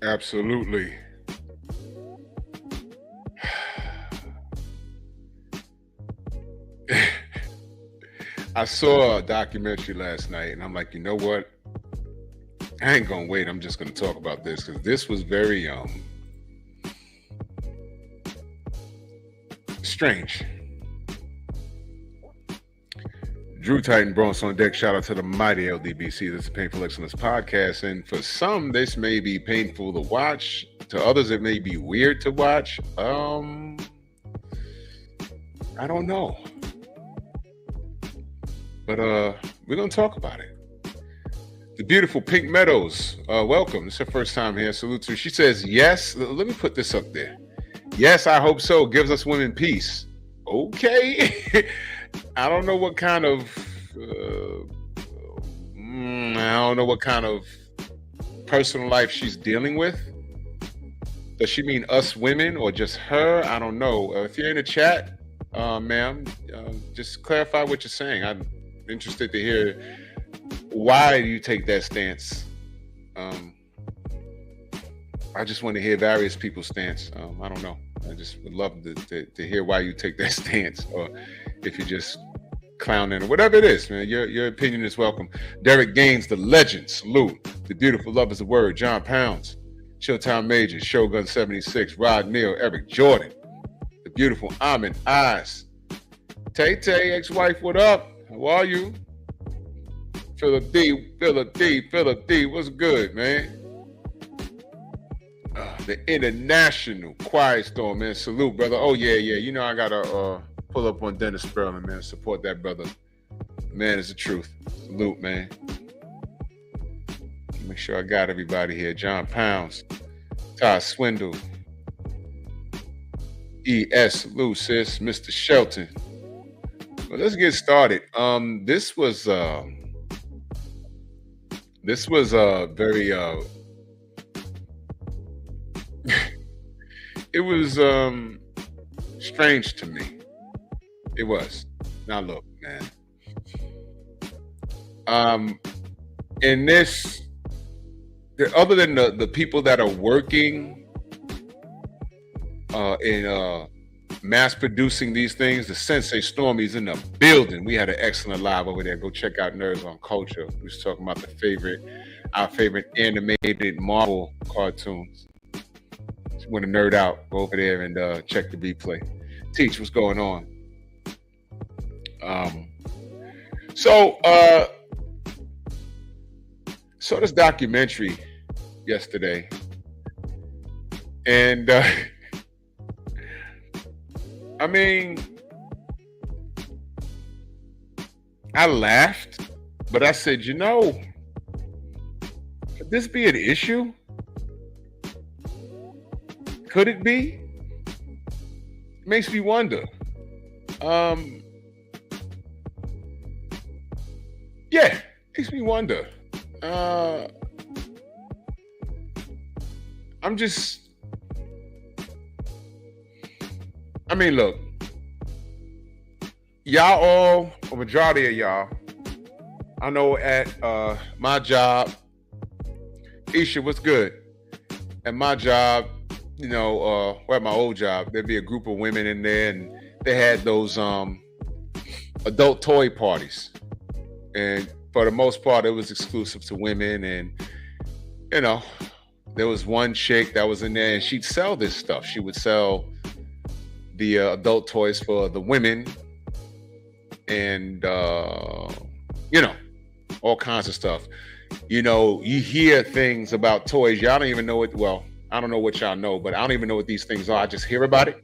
Absolutely. I saw a documentary last night, and I'm like, you know what? I ain't gonna wait. I'm just gonna talk about this because this was very strange. Drew Titan Bronx on deck. Shout out to the mighty LDBC. This is Painful Excellence Podcast. And for some, this may be painful to watch. To others, it may be weird to watch. I don't know. But we're gonna talk about it. The beautiful Pink Meadows, welcome. It's her first time here. Salute to her. She says, yes. Let me put this up there. Yes, I hope so. Gives us women peace. Okay. I don't know what kind of personal life she's dealing with. Does she mean us women or just her? I don't know. If you're in the chat, ma'am, just clarify what you're saying. I'm interested to hear why you take that stance. I just want to hear various people's stance. I don't know. I just would love to hear why you take that stance, or if you're just clowning or whatever it is, man. Your opinion is welcome. Derek Gaines, the legend, salute. The beautiful lovers of word, John Pounds, Showtime Major, Shogun 76, Rod Neal, Eric Jordan, the beautiful Amin Tay Tay, ex-wife, what up? How are you? Philip D, what's good, man? The International Quiet Storm, man. Salute, brother. Oh, yeah. You know I gotta pull up on Dennis Sperling, man. Support that brother. Man, it's the truth. Salute, man. Make sure I got everybody here. John Pounds, Todd Swindle, E.S. Salute, sis. Mr. Shelton. Well, let's get started. This was very it was strange to me. It was. Now look, man. In this, other than the people that are working in mass producing these things, the Sensei Stormy's in the building. We had an excellent live over there. Go check out Nerds on Culture. We was talking about our favorite animated Marvel cartoons. If you want to nerd out, go over there and check the replay. Teach what's going on. So this documentary yesterday, and I mean, I laughed, but I said, could this be an issue? Could it be? It makes me wonder. Yeah, makes me wonder. Look, y'all all, a majority of y'all, I know at my job, Isha, what's good? At my job, or at my old job, there'd be a group of women in there, and they had those adult toy parties. And for the most part, it was exclusive to women. And, there was one chick that was in there, and she'd sell this stuff. She would sell the adult toys for the women and, all kinds of stuff. You hear things about toys. Y'all don't even know it. Well, I don't know what y'all know, but I don't even know what these things are. I just hear about it.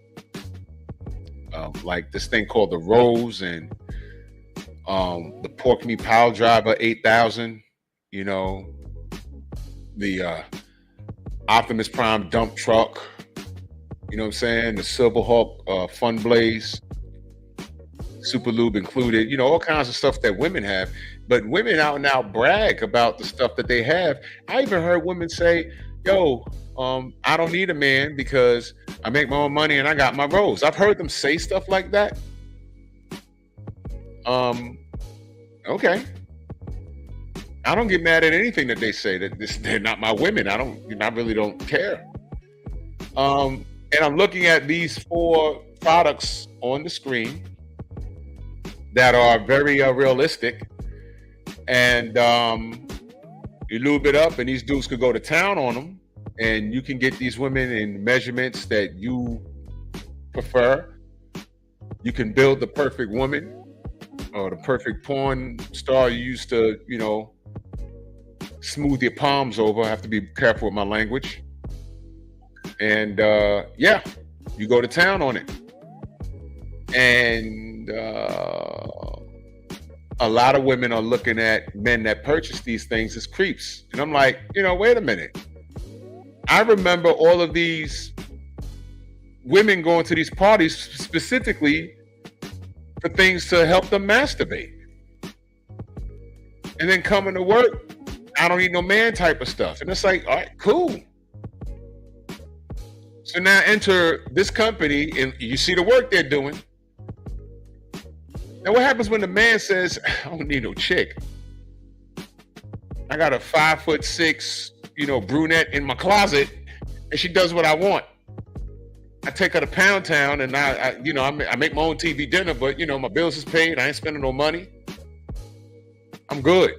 Like this thing called the Rose and the Pork Me Pile Driver 8000, the Optimus Prime dump truck, you know what I'm saying? The Silverhawk Fun Blaze, Super Lube included, all kinds of stuff that women have. But women out and out brag about the stuff that they have. I even heard women say, yo, I don't need a man because I make my own money and I got my Rose. I've heard them say stuff like that. Okay. I don't get mad at anything that they say. They're not my women. I really don't care. And I'm looking at these 4 products on the screen that are very realistic, and you lube it up, and these dudes could go to town on them, and you can get these women in measurements that you prefer. You can build the perfect woman or the perfect porn star you used to, smooth your palms over. I have to be careful with my language. And yeah, you go to town on it. And a lot of women are looking at men that purchase these things as creeps. And I'm like, wait a minute. I remember all of these women going to these parties specifically for things to help them masturbate. And then coming to work, I don't need no man type of stuff. And it's like, all right, cool. So now enter this company and you see the work they're doing. Now what happens when the man says, I don't need no chick. I got a 5'6", brunette in my closet, and she does what I want. I take her to Pound Town, and I make my own TV dinner, but my bills is paid. I ain't spending no money. I'm good.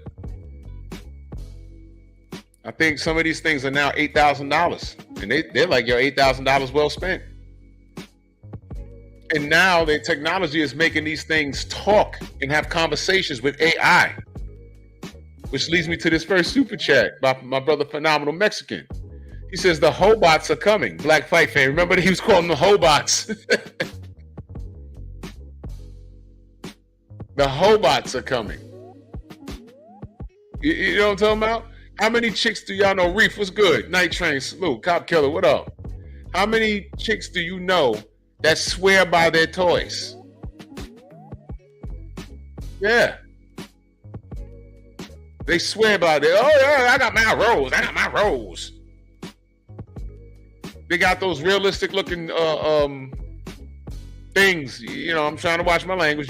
I think some of these things are now $8,000, and they're like, yo, $8,000 well spent. And now the technology is making these things talk and have conversations with AI, which leads me to this first super chat by my brother Phenomenal Mexican. He says the Hobots are coming. Black Fight fan. Remember he was calling them the Hobots. The Hobots are coming. You know what I'm talking about? How many chicks do y'all know? Reef, what's good? Night Train, salute. Cop Killer, what up? How many chicks do you know that swear by their toys? Yeah. They swear by it. Oh, yeah, I got my rose. I got my rose. They got those realistic looking things. I'm trying to watch my language.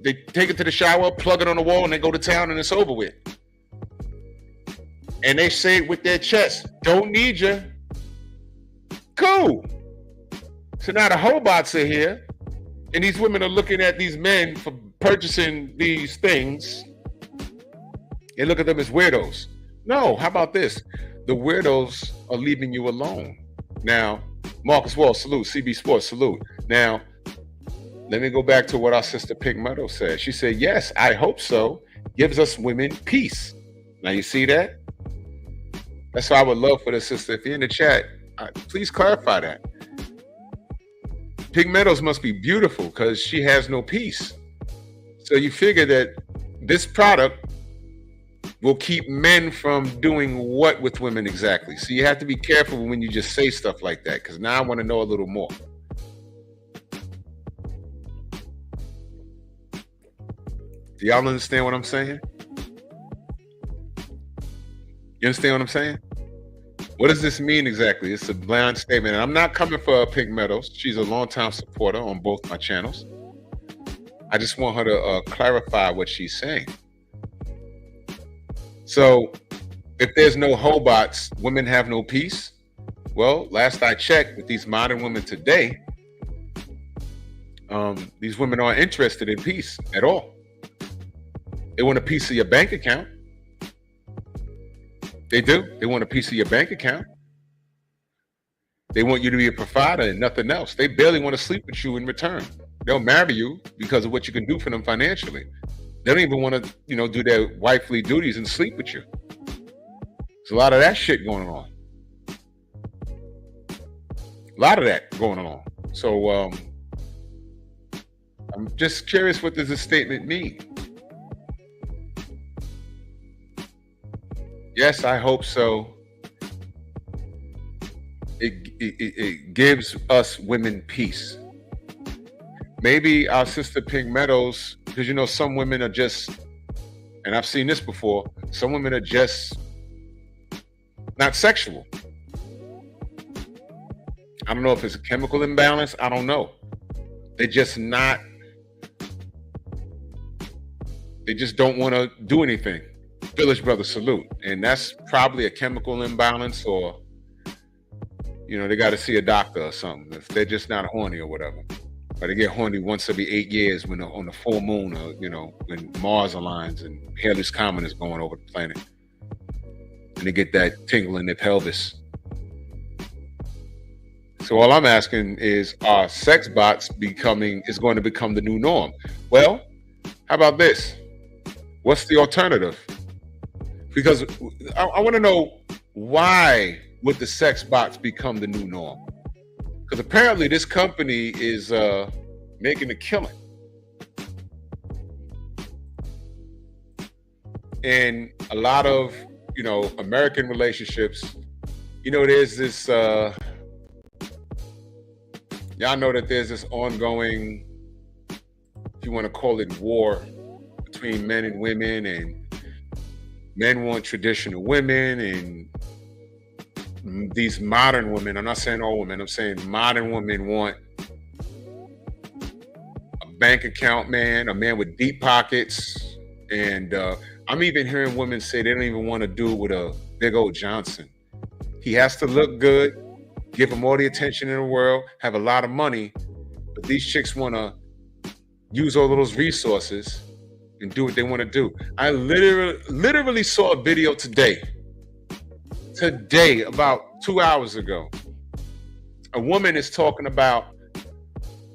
They take it to the shower, plug it on the wall, and they go to town, and it's over with. And they say it with their chest, don't need you. Cool. So now the Hobots are here, and these women are looking at these men for purchasing these things. They look at them as weirdos. No, how about this? The weirdos are leaving you alone. Now, Marcus Wall, salute. CB Sports, salute. Now, let me go back to what our sister Pink Meadow said. She said, yes, I hope so. Gives us women peace. Now, you see that? That's why I would love for the sister. If you're in the chat, please clarify that. Pink Meadows must be beautiful because she has no peace. So you figure that this product will keep men from doing what with women exactly? So you have to be careful when you just say stuff like that, because now I want to know a little more. Do y'all understand what I'm saying? You understand what I'm saying? What does this mean exactly? It's a bland statement. And I'm not coming for Pink Meadows. She's a longtime supporter on both my channels. I just want her to clarify what she's saying. So if there's no Hobots, women have no peace. Well, last I checked with these modern women today, these women aren't interested in peace at all. They want a piece of your bank account. They do. They want a piece of your bank account. They want you to be a provider and nothing else. They barely want to sleep with you in return. They'll marry you because of what you can do for them financially. They don't even want to, do their wifely duties and sleep with you. There's a lot of that shit going on. A lot of that going on. So I'm just curious, what does this statement mean? Yes, I hope so. It gives us women peace. Maybe our sister Pink Meadows, because some women are just, and I've seen this before, some women are just not sexual. I don't know if it's a chemical imbalance. I don't know. They're just not, they just don't want to do anything. Village Brother salute. And that's probably a chemical imbalance, or, you know, they got to see a doctor or something if they're just not horny or whatever. Or they get horny once every 8 years when on the full moon, or, you know, when Mars aligns and Halley's Comet is going over the planet. And they get that tingle in their pelvis. So all I'm asking is, are sex bots is going to become the new norm? Well, how about this? What's the alternative? Because I want to know, why would the sex bots become the new norm? Because apparently this company is making a killing. And a lot of, you know, American relationships, you know, there's this, y'all know that there's this ongoing, if you want to call it, war between men and women, and men want traditional women, and these modern women, I'm not saying all women, I'm saying modern women want a bank account man, a man with deep pockets. And I'm even hearing women say they don't even want to do it with a big old Johnson. He has to look good, give him all the attention in the world, have a lot of money, but these chicks want to use all of those resources and do what they want to do. I literally saw a video today, about 2 hours ago. A woman is talking about,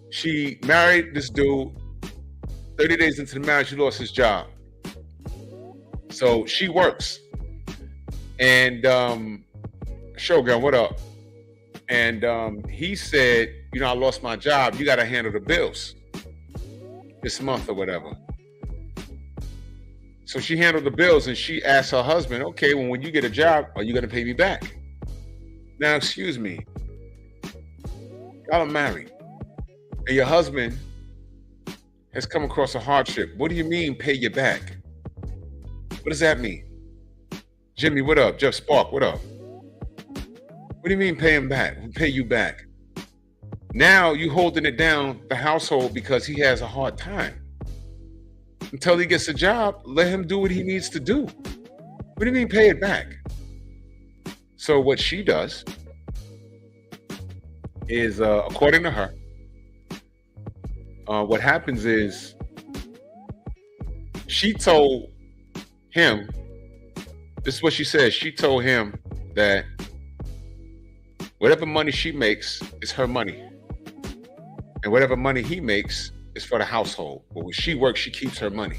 she married this dude. 30 days into the marriage, he lost his job. So she works. And Shogun, what up? And he said, you know, I lost my job. You got to handle the bills this month or whatever. So she handled the bills, and she asked her husband, okay, well, when you get a job, are you going to pay me back? Now, excuse me, y'all are married, and your husband has come across a hardship. What do you mean, pay you back? What does that mean? Jimmy, what up? Jeff Spark, what up? What do you mean pay him back? Pay you back? Now you holding it down, the household, because he has a hard time. Until he gets a job, let him do what he needs to do. What do you mean pay it back? So what she does is, according to her, what happens is she told him, this is what she said, she told him that whatever money she makes is her money. And whatever money he makes is for the household. But when she works, she keeps her money.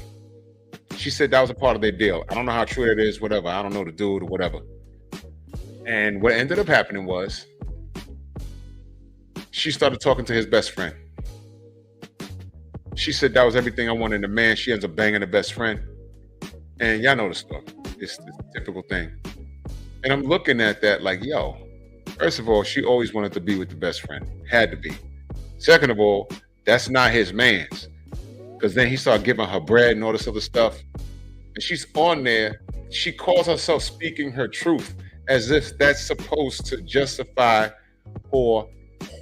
She said that was a part of their deal. I don't know how true that is, whatever. I don't know the dude or whatever. And what ended up happening was she started talking to his best friend. She said that was everything I wanted in a man. She ends up banging the best friend. And y'all know the stuff. It's the typical thing. And I'm looking at that like, yo, first of all, she always wanted to be with the best friend. Had to be. Second of all, that's not his man's. Because then he started giving her bread and all this other stuff. And she's on there. She calls herself speaking her truth as if that's supposed to justify her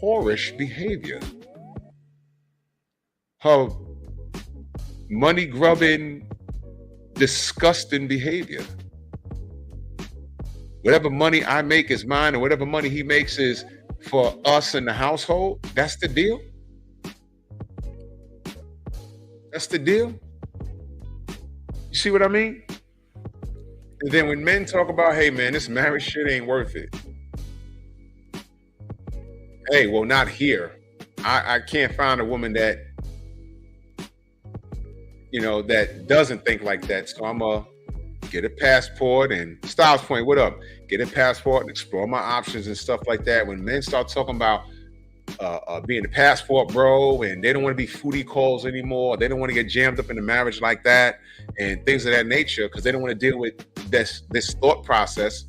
whorish behavior. Her money-grubbing, disgusting behavior. Whatever money I make is mine, and whatever money he makes is for us in the household. That's the deal? That's the deal? You see what I mean? And then when men talk about, hey man, this marriage shit ain't worth it. Hey, well, not here. I can't find a woman that, you know, that doesn't think like that. So I'm a get a passport. And Styles Point, what up? Get a passport and explore my options and stuff like that. When men start talking about being a passport bro, and they don't want to be foodie calls anymore, they don't want to get jammed up in a marriage like that and things of that nature, because they don't want to deal with this thought process.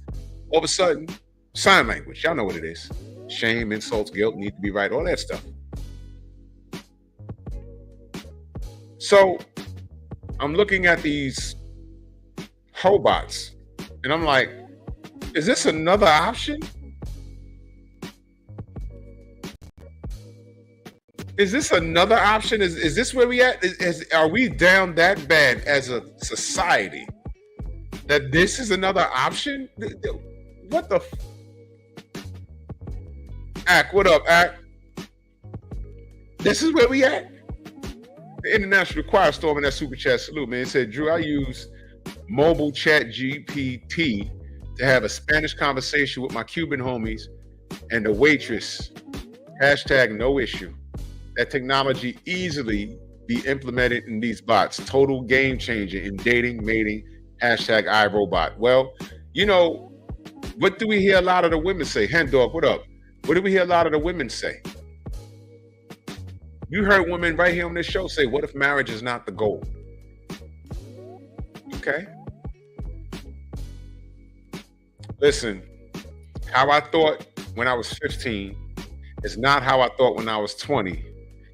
All of a sudden, sign language, y'all know what it is. Shame, insults, guilt, need to be right, all that stuff. So I'm looking at these robots and I'm like, is this another option? Is this another option? Is this where we at? Are we down that bad as a society That this is another option? What the Ack, what up, Ack? This is where we at? The International Choir storming that super chat salute, man. It said, Drew, I use mobile chat GPT to have a Spanish conversation with my Cuban homies and the waitress. Hashtag no issue. That technology easily be implemented in these bots. Total game changer in dating, mating. Hashtag iRobot. Well, you know, what do we hear a lot of the women say? Hen dog, what up? What do we hear a lot of the women say? You heard women right here on this show say, what if marriage is not the goal? Okay. Listen, how I thought when I was 15 is not how I thought when I was 20.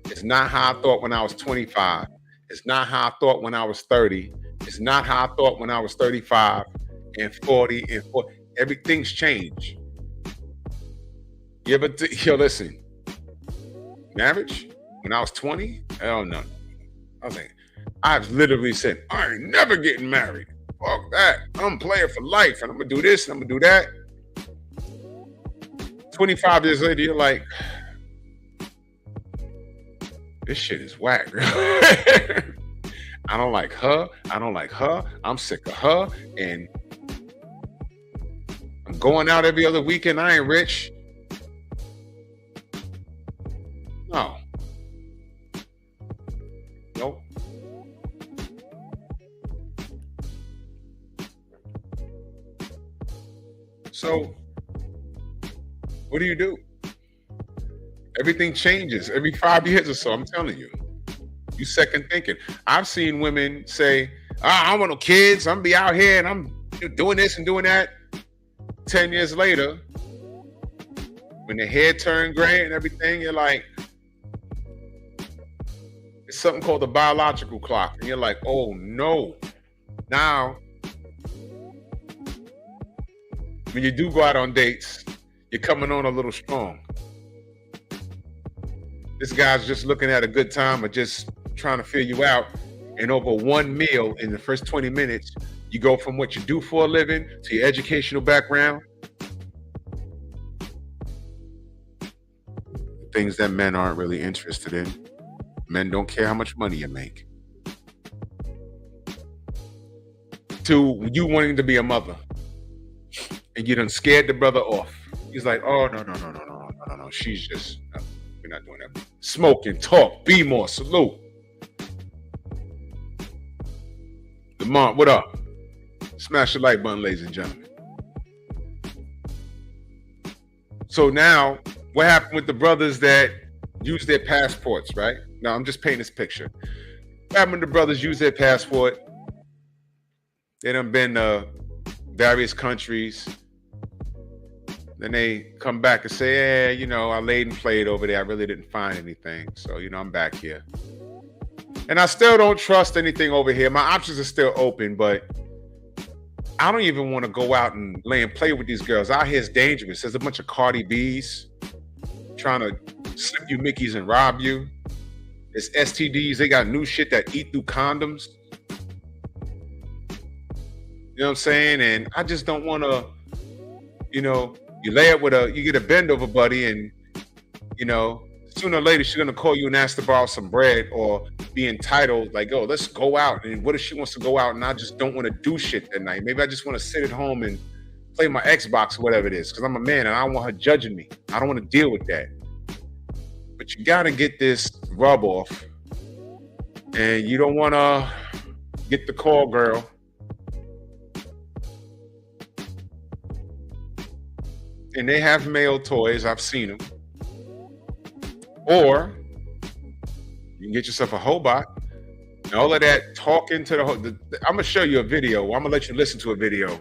It's not how I thought when I was 25. It's not how I thought when I was 30. It's not how I thought when I was 35 and 40 and 40. Everything's changed. Listen, marriage? When I was 20, hell no. I was like, I've literally said, I ain't never getting married. Fuck that. I'm playing for life and I'm gonna do this and I'm gonna do that. 25 years later, you're like, this shit is whack. I don't like her. I don't like her. I'm sick of her. And I'm going out every other weekend. I ain't rich. No. Nope. So, what do? Everything changes every 5 years or so. I'm telling you. You second thinking. I've seen women say, I don't want no kids. I'm gonna be out here and I'm doing this and doing that. 10 years later, when the hair turned gray and everything, you're like, it's something called the biological clock. And you're like, oh no. Now, when you do go out on dates, you're coming on a little strong. This guy's just looking at a good time or just trying to fill you out. And over one meal in the first 20 minutes, you go from what you do for a living to your educational background. Things that men aren't really interested in. Men don't care how much money you make. To you wanting to be a mother. And you done scared the brother off. He's like, oh, no. She's just, no, we're not doing that. Smoking, talk, be more, salute. Lamont, what up? Smash the like button, ladies and gentlemen. So now, what happened with the brothers that use their passports, right? Now, I'm just painting this picture. What happened with the brothers use their passport? They done been to various countries. Then they come back and say, I laid and played over there. I really didn't find anything. So, I'm back here. And I still don't trust anything over here. My options are still open, but I don't even want to go out and lay and play with these girls. Out here is dangerous. There's a bunch of Cardi B's trying to slip you Mickeys and rob you. There's STDs. They got new shit that eat through condoms. You know what I'm saying? And I just don't want to, you lay up with you get a bend over buddy and, sooner or later she's going to call you and ask to borrow some bread or be entitled like, oh, let's go out. And what if she wants to go out and I just don't want to do shit that night? Maybe I just want to sit at home and play my Xbox or whatever it is because I'm a man and I don't want her judging me. I don't want to deal with that. But you got to get this rub off. And you don't want to get the call girl. And they have male toys. I've seen them. Or you can get yourself a Hobot. And all of that talking to I'm going to show you a video. I'm going to let you listen to a video.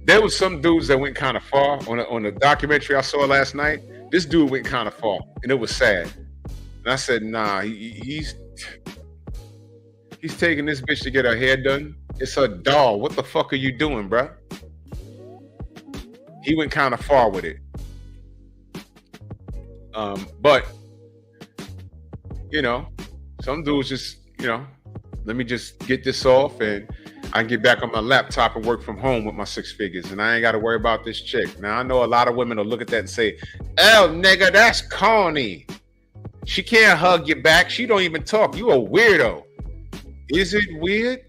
There was some dudes that went kind of far on the documentary I saw last night. This dude went kind of far, and it was sad. And I said, nah, he's taking this bitch to get her hair done. It's her doll. What the fuck are you doing, bruh? He went kind of far with it. But you know, some dudes just, you know, let me just get this off and I can get back on my laptop and work from home with my 6 figures and I ain't got to worry about this chick. Now I know a lot of women will look at that and say, "Oh, nigga, that's corny. She can't hug you back. She don't even talk. You a weirdo." Is it weird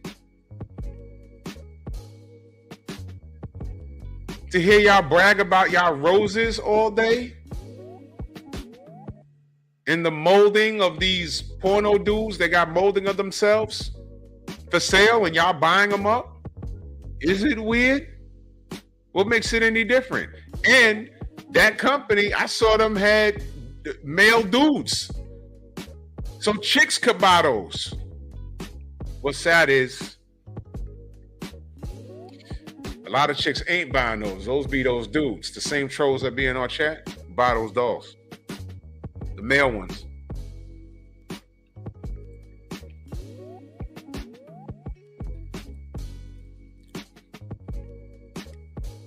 to hear y'all brag about y'all roses all day? In the molding of these porno dudes, they got molding of themselves for sale and y'all buying them up? Is it weird? What makes it any different? And that company, I saw them had male dudes. So chicks could buy those. What's sad is a lot of chicks ain't buying those. Those be those dudes. The same trolls that be in our chat buy those dolls. The male ones.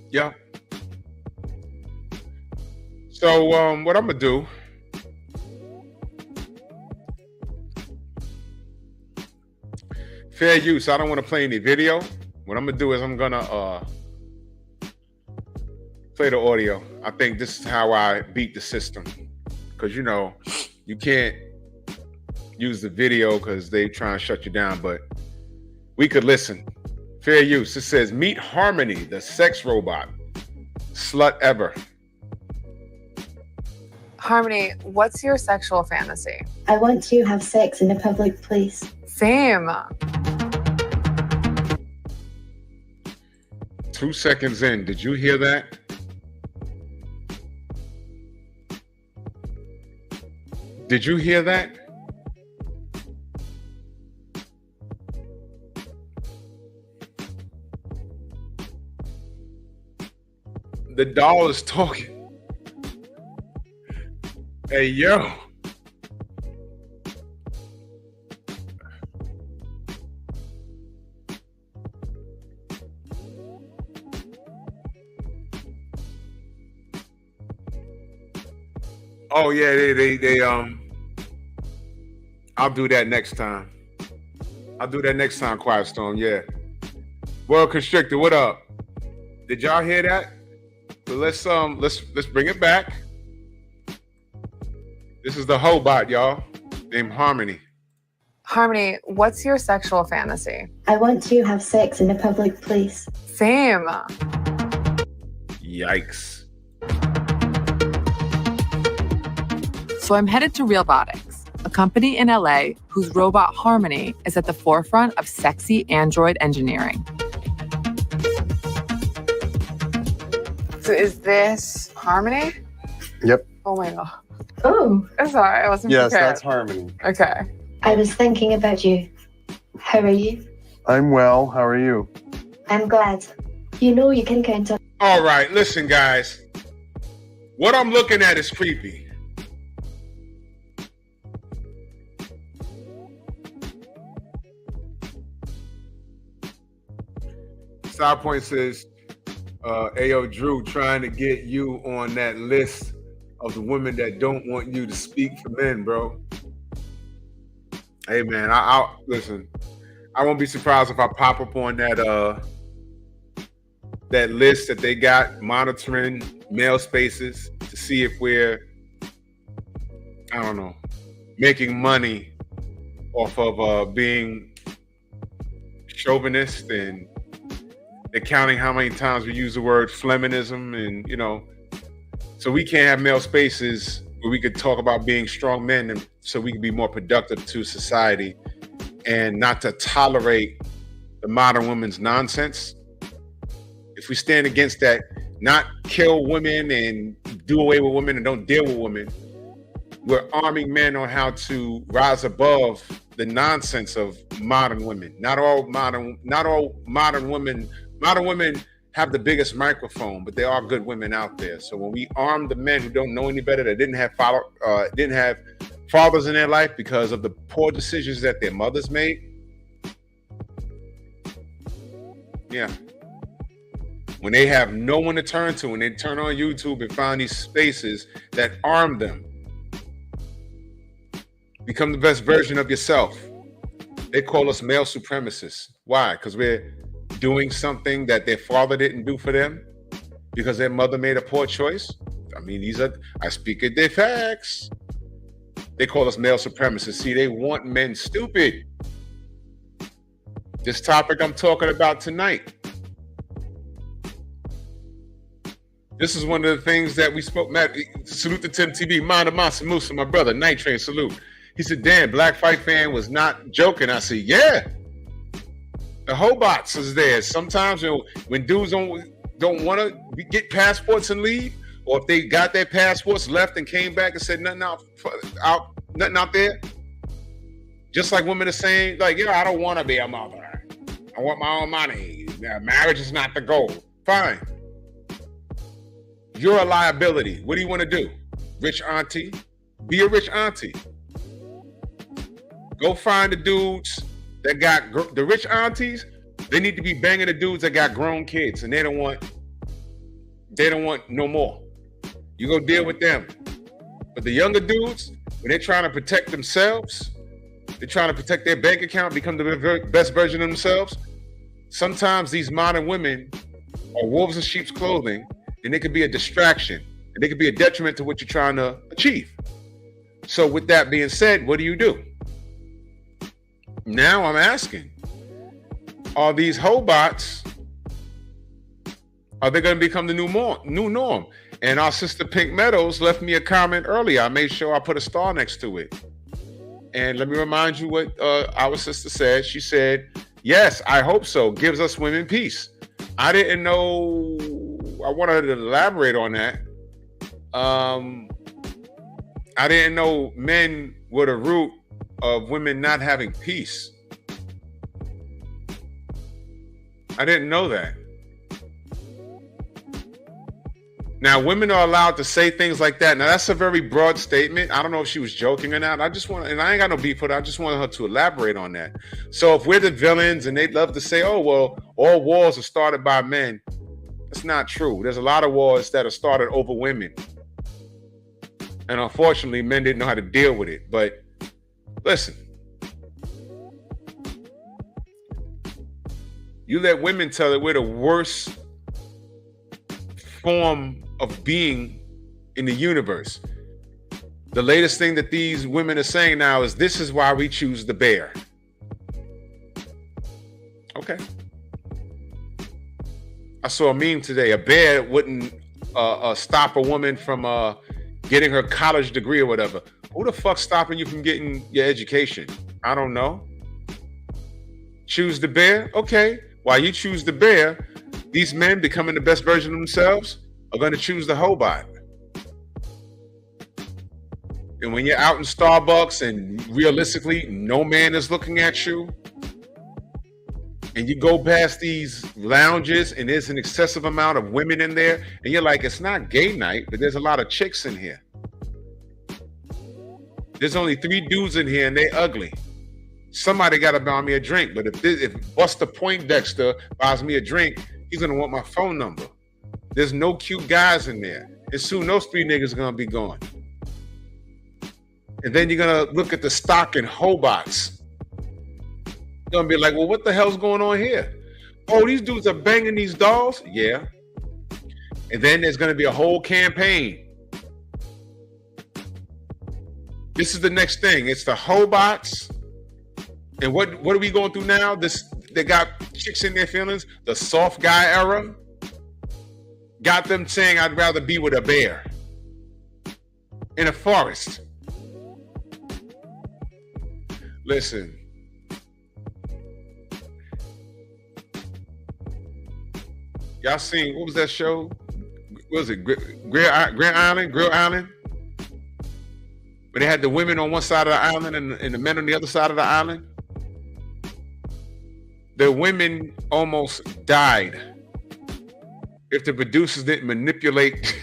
Yeah. So what I'm gonna do, fair use. I don't want to play any video. What I'm gonna do is I'm gonna play the audio. I think this is how I beat the system. Because, you know, you can't use the video because they try and shut you down, but we could listen. Fair use. It says, "Meet Harmony, the sex robot. Slut ever." Harmony, what's your sexual fantasy? I want to have sex in a public place. Same. 2 seconds in, did you hear that? Did you hear that? The doll is talking. Hey, yo. Oh yeah, they I'll do that next time. I'll do that next time, Quiet Storm, yeah. World Constrictor, what up? Did y'all hear that? So let's bring it back. This is the Hobot, y'all, named Harmony. Harmony, what's your sexual fantasy? I want to have sex in a public place. Same. Yikes. So I'm headed to Realbotics, a company in LA whose robot Harmony is at the forefront of sexy android engineering. So is this Harmony? Yep. Oh my God. Oh, I'm sorry, I wasn't Yes, prepared. that's Harmony. Okay. I was thinking about you. How are you? I'm well. How are you? I'm glad. You know you can count on. All right, listen, guys. What I'm looking at is creepy. Side Point says, Ayo, Drew, trying to get you on that list of the women that don't want you to speak for men, bro. Hey, man, I'll listen. I won't be surprised if I pop up on that that list that they got monitoring male spaces to see if we're, I don't know, making money off of being chauvinist, and they're counting how many times we use the word feminism, and you know, so we can't have male spaces where we could talk about being strong men, and so we can be more productive to society and not to tolerate the modern woman's nonsense. If we stand against that, not kill women and do away with women and don't deal with women, we're arming men on how to rise above the nonsense of modern women. Not all modern women have the biggest microphone, but there are good women out there. So when we arm the men who don't know any better, that didn't have fathers in their life because of the poor decisions that their mothers made, yeah. When they have no one to turn to, and they turn on YouTube and find these spaces that arm them Become the best version of yourself. They call us male supremacists. Why? Because we're doing something that their father didn't do for them, because their mother made a poor choice. I mean, I speak at their facts. They call us male supremacists. See, they want men stupid. This topic I'm talking about tonight. This is one of the things that we spoke. Matt, salute to Tim TV, Mind of Masa Musa, my brother, Night Train, salute. He said, damn, Black Fight Fan was not joking. I said, yeah. The Hobots is there. Sometimes when dudes don't want to get passports and leave, or if they got their passports, left and came back and said nothing out there. Just like women are saying, like, yeah, I don't want to be a mother. I want my own money. Marriage is not the goal. Fine. You're a liability. What do you want to do? Rich auntie? Be a rich auntie. Go find the dudes that got the rich aunties. They need to be banging the dudes that got grown kids, and they don't want no more. You go deal with them. But the younger dudes, when they're trying to protect themselves, they're trying to protect their bank account, become the best version of themselves. Sometimes these modern women are wolves in sheep's clothing, and they could be a distraction, and they could be a detriment to what you're trying to achieve. So with that being said, what do? Now I'm asking, are these Hobots, are they going to become the new norm? And our sister Pink Meadows left me a comment earlier. I made sure I put a star next to it. And let me remind you what our sister said. She said, yes, I hope so. Gives us women peace. I didn't know. I wanted to elaborate on that. I didn't know men were the root of women not having peace. I didn't know that. Now, women are allowed to say things like that. Now, that's a very broad statement. I don't know if she was joking or not. I ain't got no beef with her. I just wanted her to elaborate on that. So if we're the villains and they'd love to say, oh, well, all wars are started by men, that's not true. There's a lot of wars that are started over women. And unfortunately, men didn't know how to deal with it. But listen, you let women tell that we're the worst form of being in the universe. The latest thing that these women are saying now is, this is why we choose the bear. Okay. I saw a meme today. A bear wouldn't stop a woman from getting her college degree or whatever. Who the fuck's stopping you from getting your education? I don't know. Choose the bear? Okay. While you choose the bear, these men becoming the best version of themselves are going to choose the Hobot. And when you're out in Starbucks and realistically no man is looking at you, and you go past these lounges and there's an excessive amount of women in there, and you're like, it's not gay night, but there's a lot of chicks in here. There's only 3 dudes in here and they ugly. Somebody got to buy me a drink. But if Buster Poindexter buys me a drink, he's going to want my phone number. There's no cute guys in there. And soon those 3 niggas are going to be gone. And then you're going to look at the stock in Hobots. You're going to be like, well, what the hell's going on here? Oh, these dudes are banging these dolls? Yeah. And then there's going to be a whole campaign. This is the next thing. It's the Hobots. And what are we going through now? They got chicks in their feelings. The soft guy era got them saying, I'd rather be with a bear in a forest. Listen. Y'all seen, what was that show? What was it? Grill Island? Where they had the women on one side of the island and the men on the other side of the island. The women almost died if the producers didn't manipulate,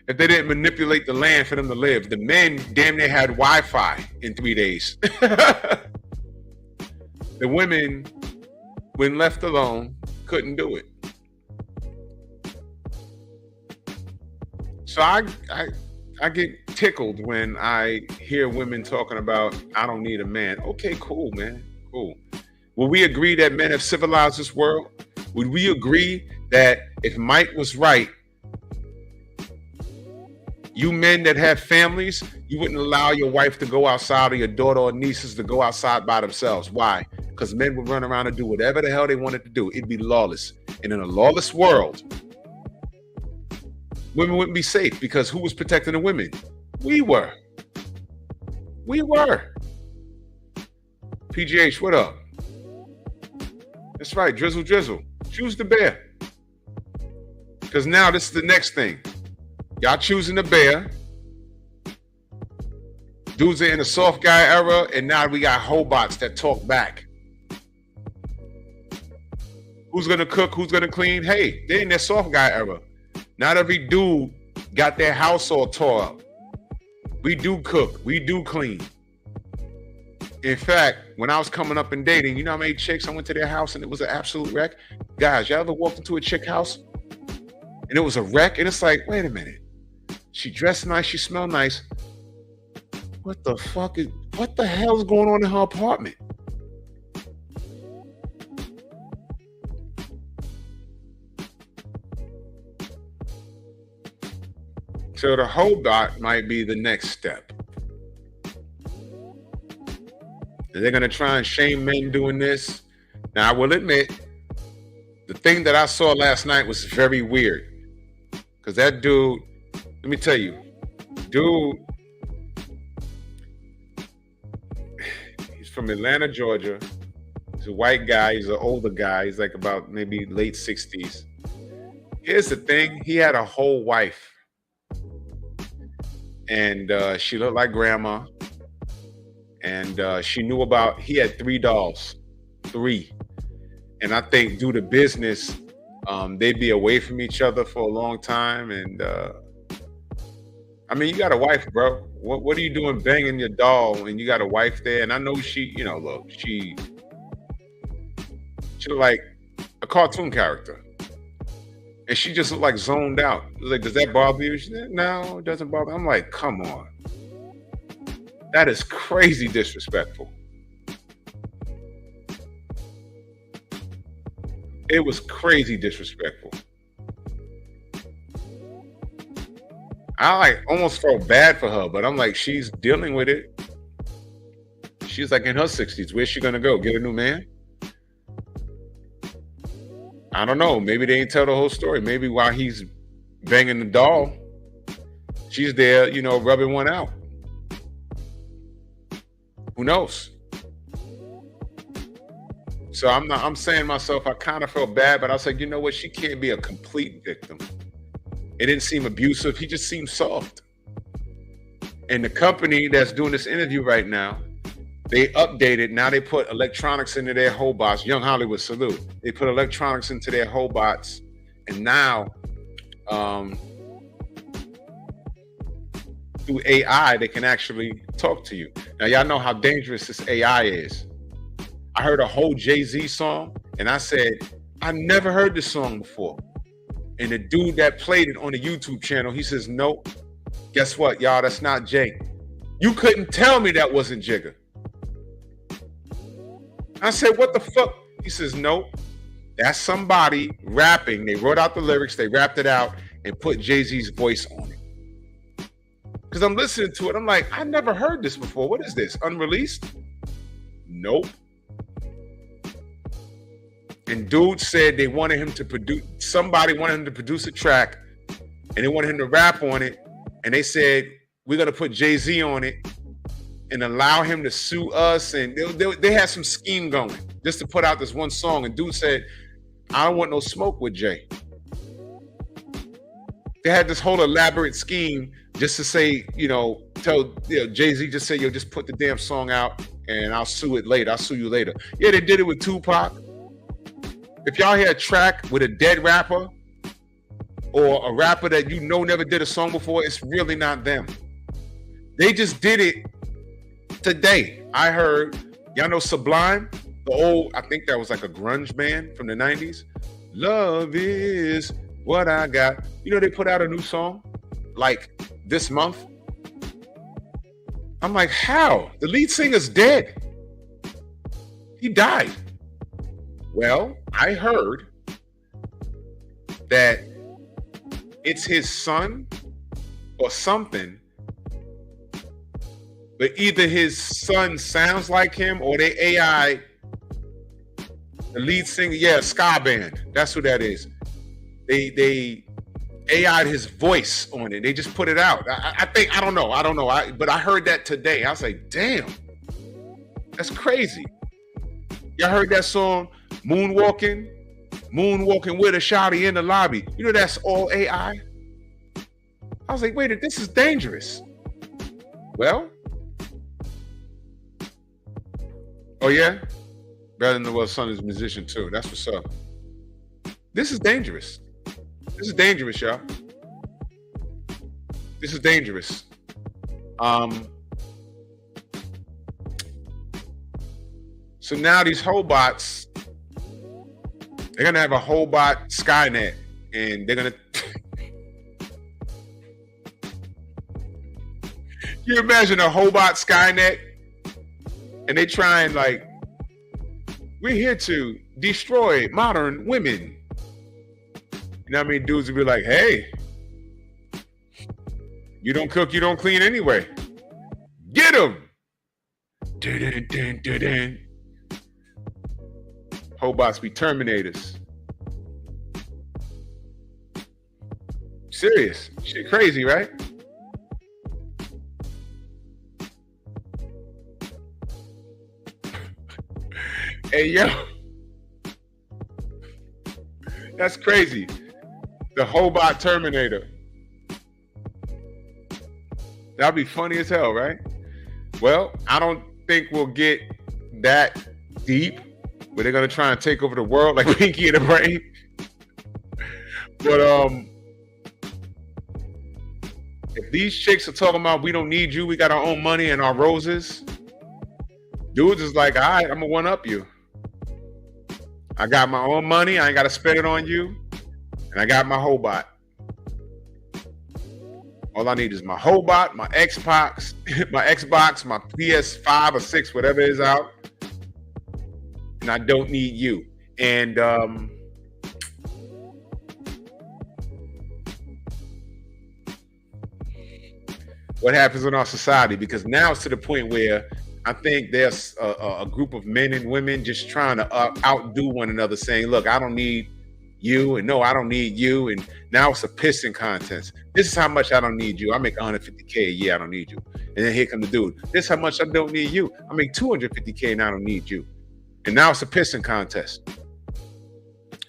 if they didn't manipulate the land for them to live. The men damn near had Wi-Fi in 3 days. The women, when left alone, couldn't do it. So I get tickled when I hear women talking about, I don't need a man. Okay, cool, man. Cool. Will we agree that men have civilized this world? Would we agree that if Mike was right, you men that have families, you wouldn't allow your wife to go outside or your daughter or nieces to go outside by themselves? Why? Because men would run around and do whatever the hell they wanted to do. It'd be lawless. And in a lawless world, women wouldn't be safe, because who was protecting the women? We were. We were. PGH, what up? That's right, drizzle, drizzle. Choose the bear. Because now this is the next thing. Y'all choosing the bear. Dudes are in the soft guy era, and now we got hobots that talk back. Who's gonna cook? Who's gonna clean? Hey, they're in their soft guy era. Not every dude got their house all tore up. We do cook. We do clean. In fact, when I was coming up and dating, you know how many chicks I went to their house and it was an absolute wreck? Guys, y'all ever walked into a chick house and it was a wreck? And it's like, wait a minute. She dressed nice. She smelled nice. What the hell is going on in her apartment? So the hobot might be the next step. They're going to try and shame men doing this. Now, I will admit, the thing that I saw last night was very weird. Because that dude, let me tell you, dude, he's from Atlanta, Georgia. He's a white guy. He's an older guy. He's like about maybe late 60s. Here's the thing. He had a whole wife. And she looked like grandma. And she knew about, he had 3 dolls, 3. And I think due to business, they'd be away from each other for a long time. And I mean, you got a wife, bro. What are you doing banging your doll when you got a wife there? And I know she, you know, look, she looked like a cartoon character. And she just looked like zoned out. Like, does that bother you? She said, no, it doesn't bother me. I'm like, come on. That is crazy disrespectful. It was crazy disrespectful. I like almost felt bad for her, but I'm like, she's dealing with it. She's like in her 60s. Where's she gonna go? Get a new man? I don't know. Maybe they ain't tell the whole story. Maybe while he's banging the doll, she's there, you know, rubbing one out. Who knows? So I'm saying to myself, I kind of felt bad, but I was like, you know what? She can't be a complete victim. It didn't seem abusive. He just seemed soft. And the company that's doing this interview right now, they updated. Now they put electronics into their hobots. Young Hollywood, salute. They put electronics into their hobots. And now, through AI, they can actually talk to you. Now, y'all know how dangerous this AI is. I heard a whole Jay-Z song, and I said, I never heard this song before. And the dude that played it on the YouTube channel, he says, nope. Guess what, y'all? That's not Jay. You couldn't tell me that wasn't Jigga. I said, what the fuck? He says, nope. That's somebody rapping. They wrote out the lyrics, they rapped it out, and put Jay-Z's voice on it. Because I'm listening to it, I'm like, I never heard this before. What is this? Unreleased? Nope. And dude said they wanted him to produce, somebody wanted him to produce a track, and they wanted him to rap on it. And they said, we're going to put Jay-Z on it and allow him to sue us. And they had some scheme going just to put out this one song. And dude said, I don't want no smoke with Jay. They had this whole elaborate scheme just to say, you know, tell Jay-Z, just say, yo, just put the damn song out and I'll sue it later. I'll sue you later. Yeah, they did it with Tupac. If y'all hear a track with a dead rapper or a rapper that you know never did a song before, it's really not them. They just did it today. I heard, y'all know Sublime, the old, I think that was like a grunge band from the 90s. Love is what I got. You know, they put out a new song like this month. I'm like, how? The lead singer's dead. He died. Well, I heard that it's his son or something, but either his son sounds like him or they AI, the lead singer, yeah, ska band. That's who that is. They AI'd his voice on it. They just put it out. I think, I don't know. But I heard that today. I was like, damn, that's crazy. Y'all heard that song, Moonwalking with a shawty in the lobby. You know, that's all AI. I was like, wait, this is dangerous. Well, oh yeah? Better than well, son is a musician too. That's what's up. This is dangerous. This is dangerous, y'all. This is dangerous. So now these Hobots, they're gonna have a Hobot Skynet, and they're gonna. You imagine a Hobot Skynet, and they try and like, we're here to destroy modern women. You know what I mean? Dudes would be like, hey, you don't cook, you don't clean anyway. Get them. Hobots be Terminators. Serious. Shit crazy, right? Hey, yo. That's crazy. The Hobot Terminator. That'd be funny as hell, right? Well, I don't think we'll get that deep where they're gonna try and take over the world like Pinky and the Brain. But if these chicks are talking about we don't need you, we got our own money and our roses, dudes is like, all right, I'm gonna one up you. I got my own money, I ain't gotta spend it on you. And I got my Hobot. All I need is my Hobot, my Xbox, my PS5 or 6, whatever is out. And I don't need you. And what happens in our society? Because now it's to the point where I think there's a group of men and women just trying to outdo one another, saying, look, I don't need you, and no, I don't need you, and now it's a pissing contest. This is how much I don't need you. I make 150K a year, I don't need you. And then here come the dude. This is how much I don't need you. I make 250K and I don't need you. And now it's a pissing contest.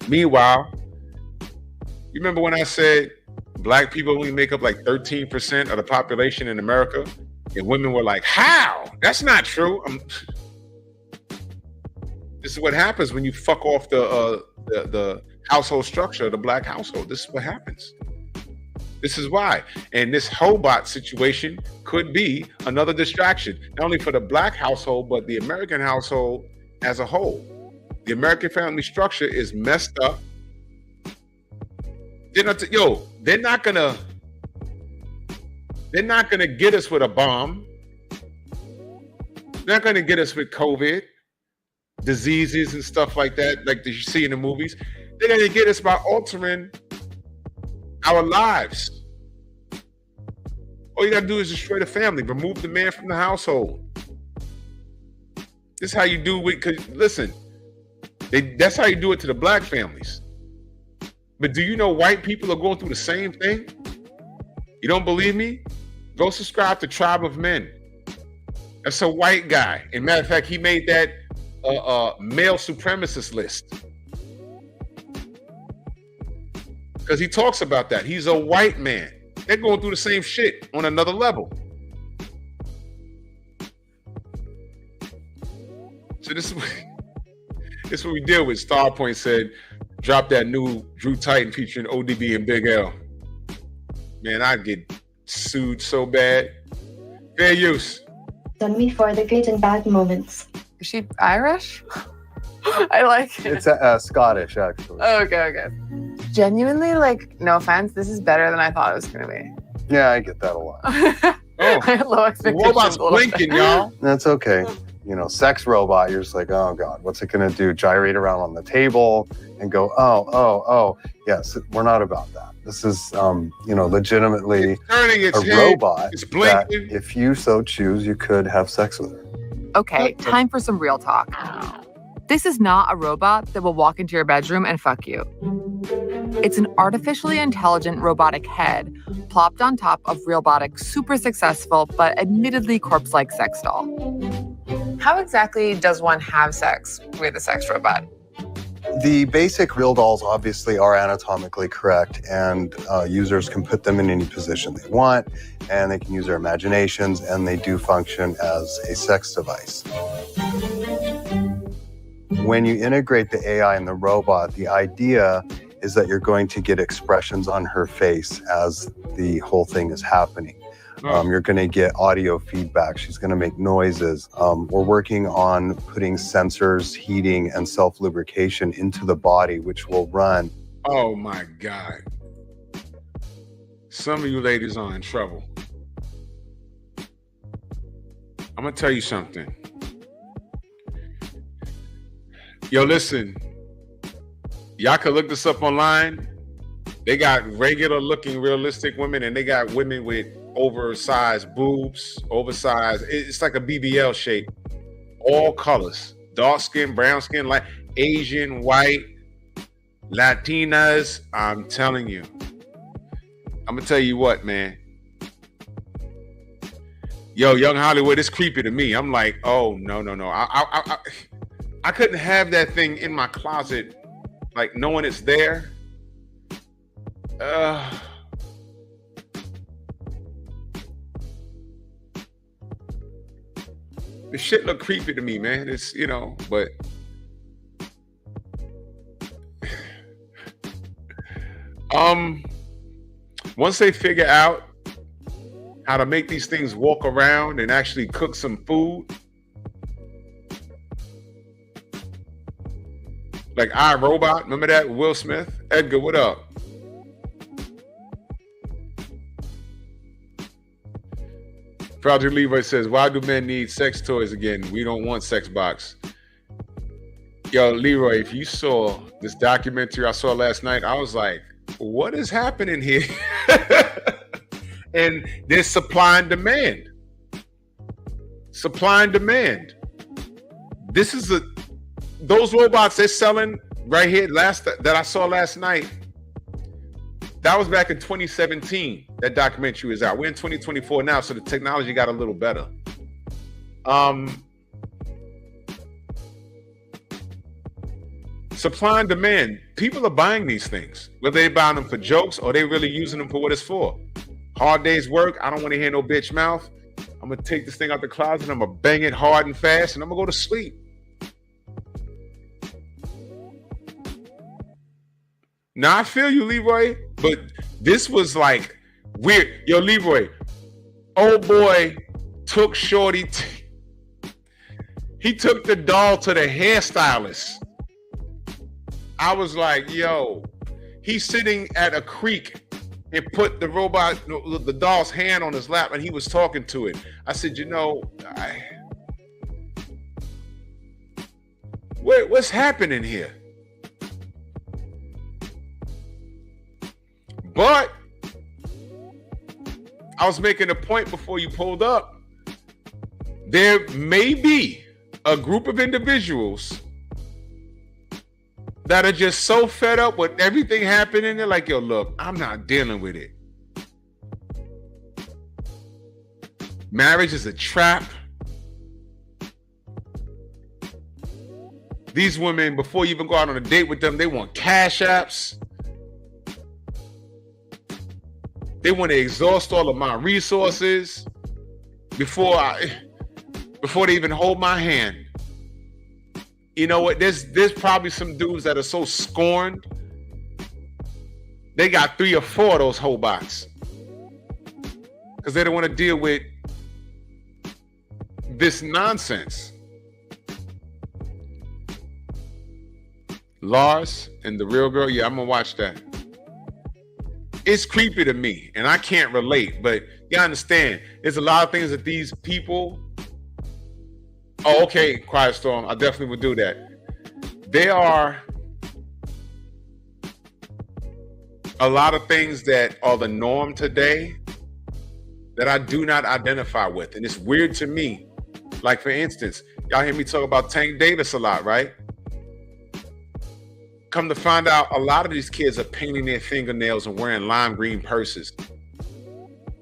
Meanwhile, you remember when I said black people only make up like 13% of the population in America? And women were like, how? That's not true. This is what happens when you fuck off the household structure of the black household. This is what happens. This is why. And this Hobot situation could be another distraction, not only for the black household, but the American household as a whole. The American family structure is messed up. They're not gonna get us with a bomb. They're not gonna get us with COVID, diseases and stuff like that, like that you see in the movies. They're gonna get us by altering our lives. All you gotta do is destroy the family, remove the man from the household. This is how you do it. Cause listen, that's how you do it to the black families. But do you know white people are going through the same thing? You don't believe me? Go subscribe to Tribe of Men. That's a white guy. And matter of fact, he made that male supremacist list. Because he talks about that. He's a white man. They're going through the same shit on another level. So this is what we deal with. Starpoint said, drop that new Drew Titan featuring ODB and Big L. Man, I'd get sued so bad. Fair use. Done me for the good and bad moments. Is she Irish? I like it. It's Scottish, actually. Okay. Genuinely, like, no offense, this is better than I thought it was going to be. Yeah, I get that a lot. Oh, I had low the expectations. robot's a little bit. blinking, y'all. That's okay. Sex robot, you're just like, oh God, what's it going to do? Gyrate around on the table and go, oh. Yes, we're not about that. This is, legitimately It's turning its a head. robot It's that blinking. if you so choose, you could have sex with her. Okay, time for some real talk. This is not a robot that will walk into your bedroom and fuck you. It's an artificially intelligent robotic head plopped on top of Realbotic's super successful but admittedly corpse-like sex doll. How exactly does one have sex with a sex robot? The basic real dolls obviously are anatomically correct, and users can put them in any position they want, and they can use their imaginations, and they do function as a sex device. When you integrate the AI and the robot, the idea is that you're going to get expressions on her face as the whole thing is happening. You're going to get audio feedback. She's going to make noises. We're working on putting sensors, heating, and self-lubrication into the body, which will run. Oh my God. Some of you ladies are in trouble. I'm going to tell you something. Yo, listen. Y'all can look this up online. They got regular looking realistic women, and they got women with oversized boobs, oversized. It's like a BBL shape. All colors. Dark skin, brown skin, like Asian, white, Latinas. I'm telling you. I'm going to tell you what, man. Yo, Young Hollywood, it's creepy to me. I'm like, oh, no. I couldn't have that thing in my closet, like knowing it's there. This shit look creepy to me, man. It's, but once they figure out how to make these things walk around and actually cook some food, like iRobot, remember that? Will Smith? Edgar, what up? Project Leroy says, why do men need sex toys again? We don't want sex box. Yo, Leroy, if you saw this documentary I saw last night, I was like, what is happening here? And there's supply and demand. Supply and demand. This is those robots they're selling right here that I saw last night. That was back in 2017. That documentary was out. We're in 2024 now, so the technology got a little better. Supply and demand. People are buying these things, whether they buying them for jokes or they really using them for what it's for. Hard day's work. I don't want to hear no bitch mouth. I'm gonna take this thing out the closet. I'm gonna bang it hard and fast, and I'm gonna go to sleep. Now I feel you, Leroy, but this was like weird. Yo, Leroy, old boy took Shorty. He took the doll to the hairstylist. I was like, yo, he's sitting at a creek and put the doll's hand on his lap, and he was talking to it. I said, what's happening here? But I was making a point before you pulled up. There may be a group of individuals that are just so fed up with everything happening. They're like, yo, look, I'm not dealing with it. Marriage is a trap. These women, before you even go out on a date with them, they want cash apps. They want to exhaust all of my resources before they even hold my hand. You know what? There's probably some dudes that are so scorned. They got 3 or 4 of those robots because they don't want to deal with this nonsense. Lars and the Real Girl, yeah, I'm gonna watch that. It's creepy to me, and I can't relate, but You understand? There's a lot of things that these people. Oh, okay, Quiet Storm. I definitely would do that. There are a lot of things that are the norm today that I do not identify with, and it's weird to me. Like, for instance, y'all hear me talk about Tank Davis a lot, right? Come to find out, a lot of these kids are painting their fingernails and wearing lime green purses.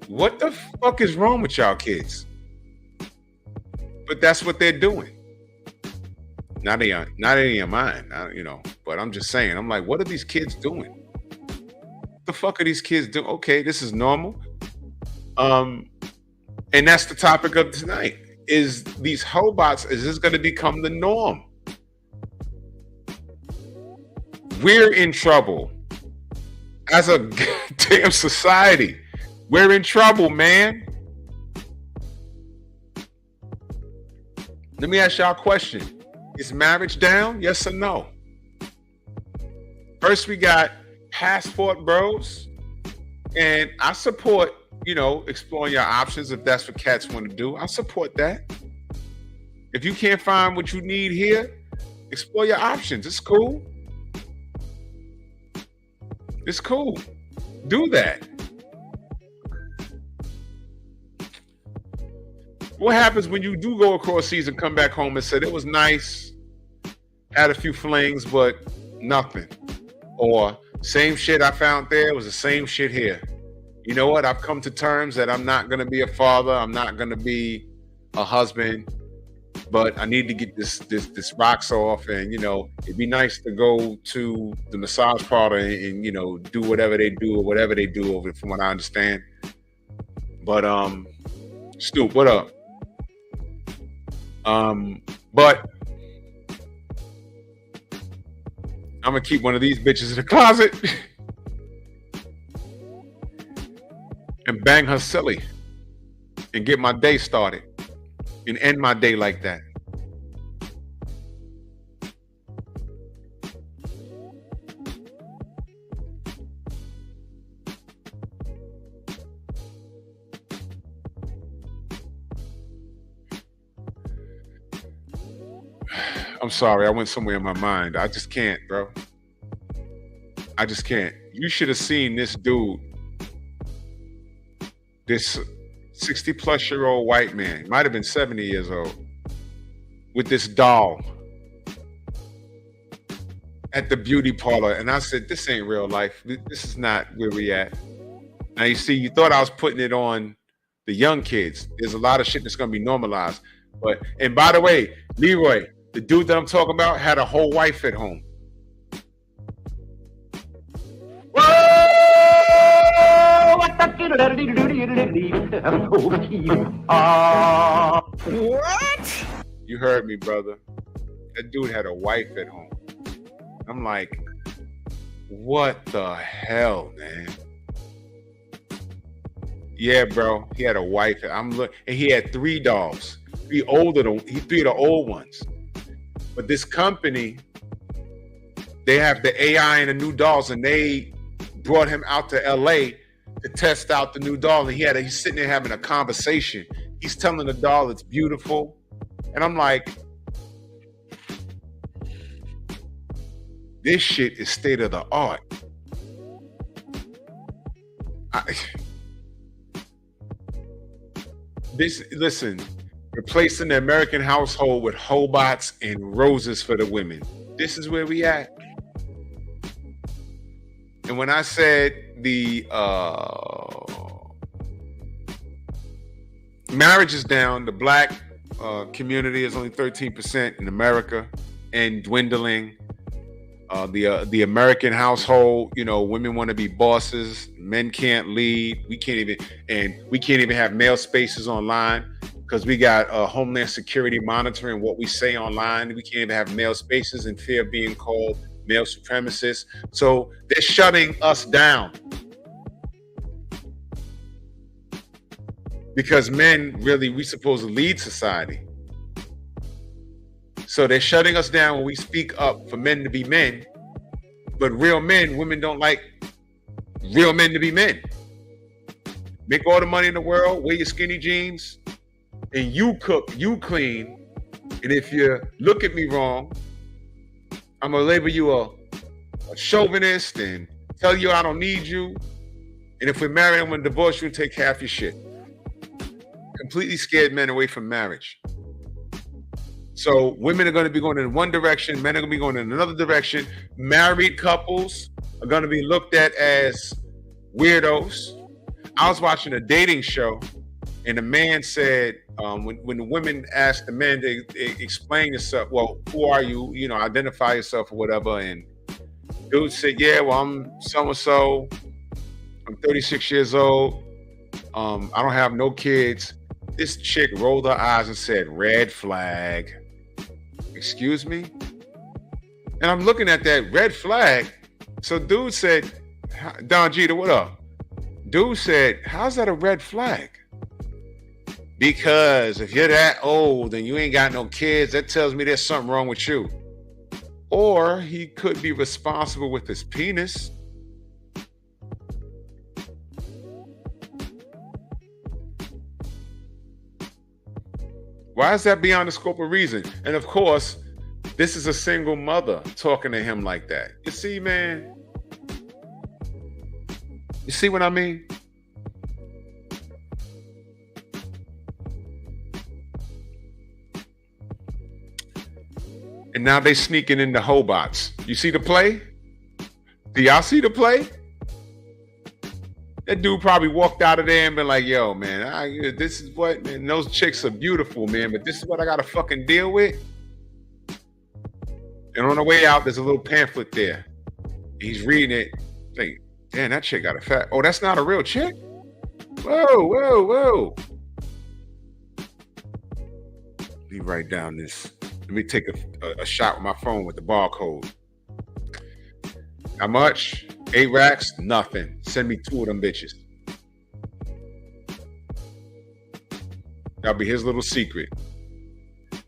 What the fuck is wrong with y'all kids? But that's what they're doing. Not any of mine, but I'm just saying, I'm like, what are these kids doing? What the fuck are these kids doing? Okay, this is normal. And that's the topic of tonight. Is these hobots, is this going to become the norm? We're in trouble as a damn society. We're in trouble, man. Let me ask y'all a question. Is marriage down? Yes or no? First, we got passport bros. And I support, exploring your options if that's what cats want to do. I support that. If you can't find what you need here, explore your options. It's cool. It's cool. Do that. What happens when you do go across seas and come back home and say, it was nice, had a few flings, but nothing? Or same shit I found there was the same shit here. You know what? I've come to terms that I'm not going to be a father. I'm not going to be a husband, but I need to get this rocks off. And, it'd be nice to go to the massage parlor and do whatever they do or whatever they do over, from what I understand. But, Stoop, what up? But I'm gonna keep one of these bitches in the closet and bang her silly and get my day started and end my day like that. I'm sorry, I went somewhere in my mind. I just can't, bro. I just can't. You should have seen this dude, this 60-plus-year-old white man, might have been 70 years old, with this doll at the beauty parlor. And I said, this ain't real life. This is not where we at. Now, you see, you thought I was putting it on the young kids. There's a lot of shit that's going to be normalized. And by the way, Leroy, the dude that I'm talking about had a whole wife at home. What? You heard me, brother. That dude had a wife at home. I'm like, what the hell, man? Yeah, bro. He had a wife. And he had 3 dolls. 3 of the old ones. But this company, they have the AI and the new dolls, and they brought him out to LA to test out the new doll. And he's sitting there having a conversation. He's telling the doll it's beautiful. And I'm like, this shit is state of the art. Listen, replacing the American household with hobots and roses for the women. This is where we at. And when I said the marriage is down, the black community is only 13% in America and dwindling. The American household, women want to be bosses, men can't lead. We can't even have male spaces online because we got Homeland Security monitoring what we say online. We can't even have male spaces in fear of being called male supremacists. So they're shutting us down because men we supposed to lead society. So they're shutting us down when we speak up for men to be men. But real men, women don't like real men to be men. make all the money in the world, wear your skinny jeans, and you cook, you clean. And if you look at me wrong, I'm gonna label you a chauvinist and tell you I don't need you. And if we're married, I'm gonna divorce you and take half your shit. Completely scared men away from marriage. So women are going to be going in one direction, men are going to be going in another direction. Married couples are going to be looked at as weirdos. I was watching a dating show, and the man said, when the women asked the men to explain yourself, well, who are you? You know, identify yourself or whatever. And dude said, yeah, well, I'm so-and-so. I'm 36 years old. I don't have no kids. This chick rolled her eyes and said, red flag. Excuse me? And I'm looking at that red flag. So dude said, Don Jeter, what up? Dude said, how's that a red flag? Because if you're that old and you ain't got no kids, that tells me there's something wrong with you. Or he could be responsible with his penis. Why is that beyond the scope of reason? And of course, this is a single mother talking to him like that. You see, man? You see what I mean? And now they sneaking into Hobots. You see the play? Do y'all see the play? That dude probably walked out of there and been like, yo, man, this is what, man, those chicks are beautiful, man, but this is what I got to fucking deal with. And on the way out, there's a little pamphlet there. He's reading it. Like, damn, that chick got a fat. Oh, that's not a real chick? Whoa, whoa, whoa. Let me write down this. Let me take a shot with my phone with the barcode. How much? 8 racks? Nothing. Send me 2 of them bitches. That'll be his little secret.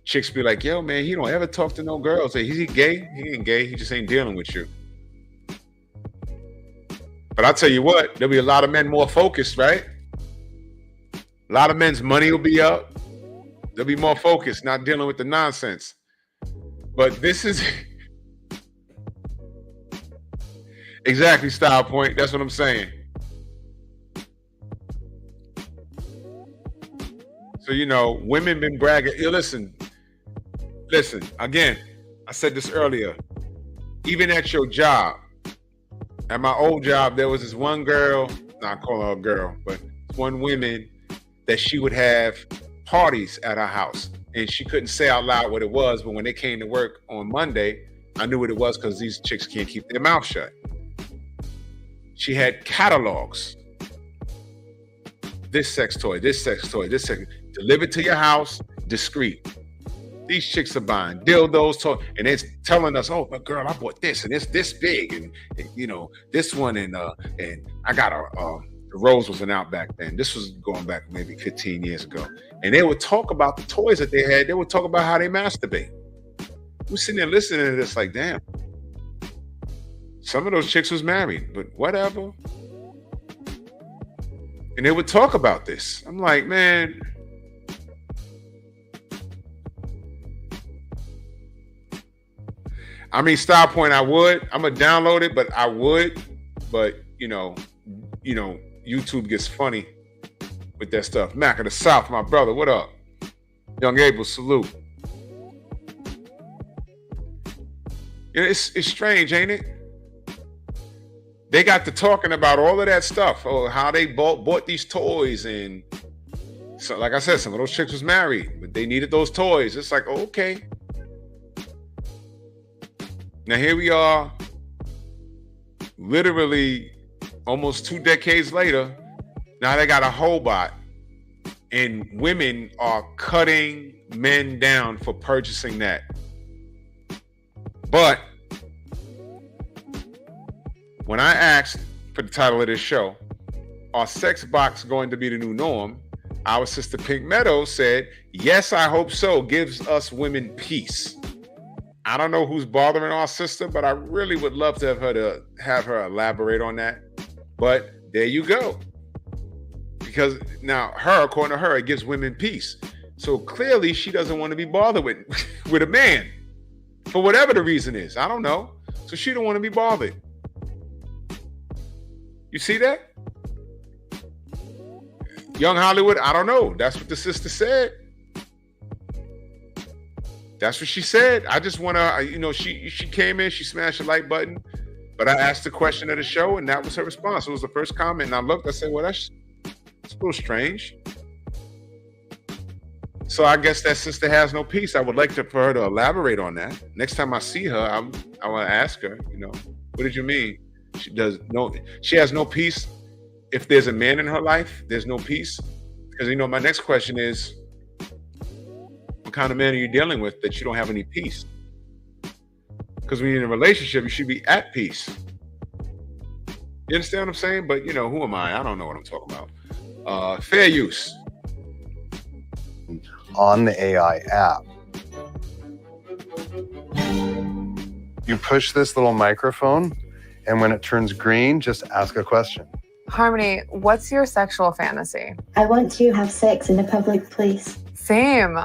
Chicks be like, yo, man, he don't ever talk to no girls. Say, is he gay? He ain't gay. He just ain't dealing with you. But I'll tell you what, there'll be a lot of men more focused, right? A lot of men's money will be up. They'll be more focused, not dealing with the nonsense. But this is... Exactly, Style Point. That's what I'm saying. So, you know, women been bragging. Yo, listen. Again, I said this earlier. Even at your job, at my old job, there was this one girl, not calling her a girl, but one woman that she would have parties at her house. And she couldn't say out loud what it was, but when they came to work on Monday, I knew what it was because these chicks can't keep their mouth shut. She had catalogs. This sex toy, this sex toy, this sex, delivered to your house, discreet. These chicks are buying dildos, toy, and it's telling us, oh, but girl, I bought this, and it's this big, and you know, this one, and I got the Rose wasn't out back then. This was going back maybe 15 years ago. And they would talk about the toys that they had. They would talk about how they masturbate. We're sitting there listening to this like, damn. Some of those chicks was married, but whatever. And they would talk about this. I'm like, man. I mean, Style Point, I would. I'm going to download it, but I would. But, you know, YouTube gets funny with that stuff. Mac of the South, my brother, what up? Young Abel, salute. It's strange, ain't it? They got to talking about all of that stuff, or how they bought these toys, and so, like I said, some of those chicks was married, but they needed those toys. It's like, oh, okay. Now here we are, literally almost 2 decades later. Now they got a Hobot, and women are cutting men down for purchasing that. But when I asked for the title of this show, are sex box going to be the new norm? Our sister Pink Meadows said, yes, I hope so. Gives us women peace. I don't know who's bothering our sister, but I really would love to have her elaborate on that. But there you go. because now according to her, it gives women peace. So clearly she doesn't want to be bothered with with a man for whatever the reason is. I don't know. So she don't want to be bothered. You see that? Young Hollywood, I don't know. That's what the sister said. That's what she said. I just want to, she came in, she smashed the like button, but I asked the question of the show, and that was her response. It was the first comment, and I looked, I said, well, that's a little strange. So I guess that sister has no peace. I would like for her to elaborate on that. Next time I see her, I want to ask her, what did you mean? She has no peace. If there's a man in her life, there's no peace. Because, my next question is, what kind of man are you dealing with that you don't have any peace? Because when you're in a relationship, you should be at peace. You understand what I'm saying? But, who am I? I don't know what I'm talking about. Fair use. On the AI app, you push this little microphone, and when it turns green, just ask a question. Harmony, what's your sexual fantasy? I want to have sex in a public place. Same.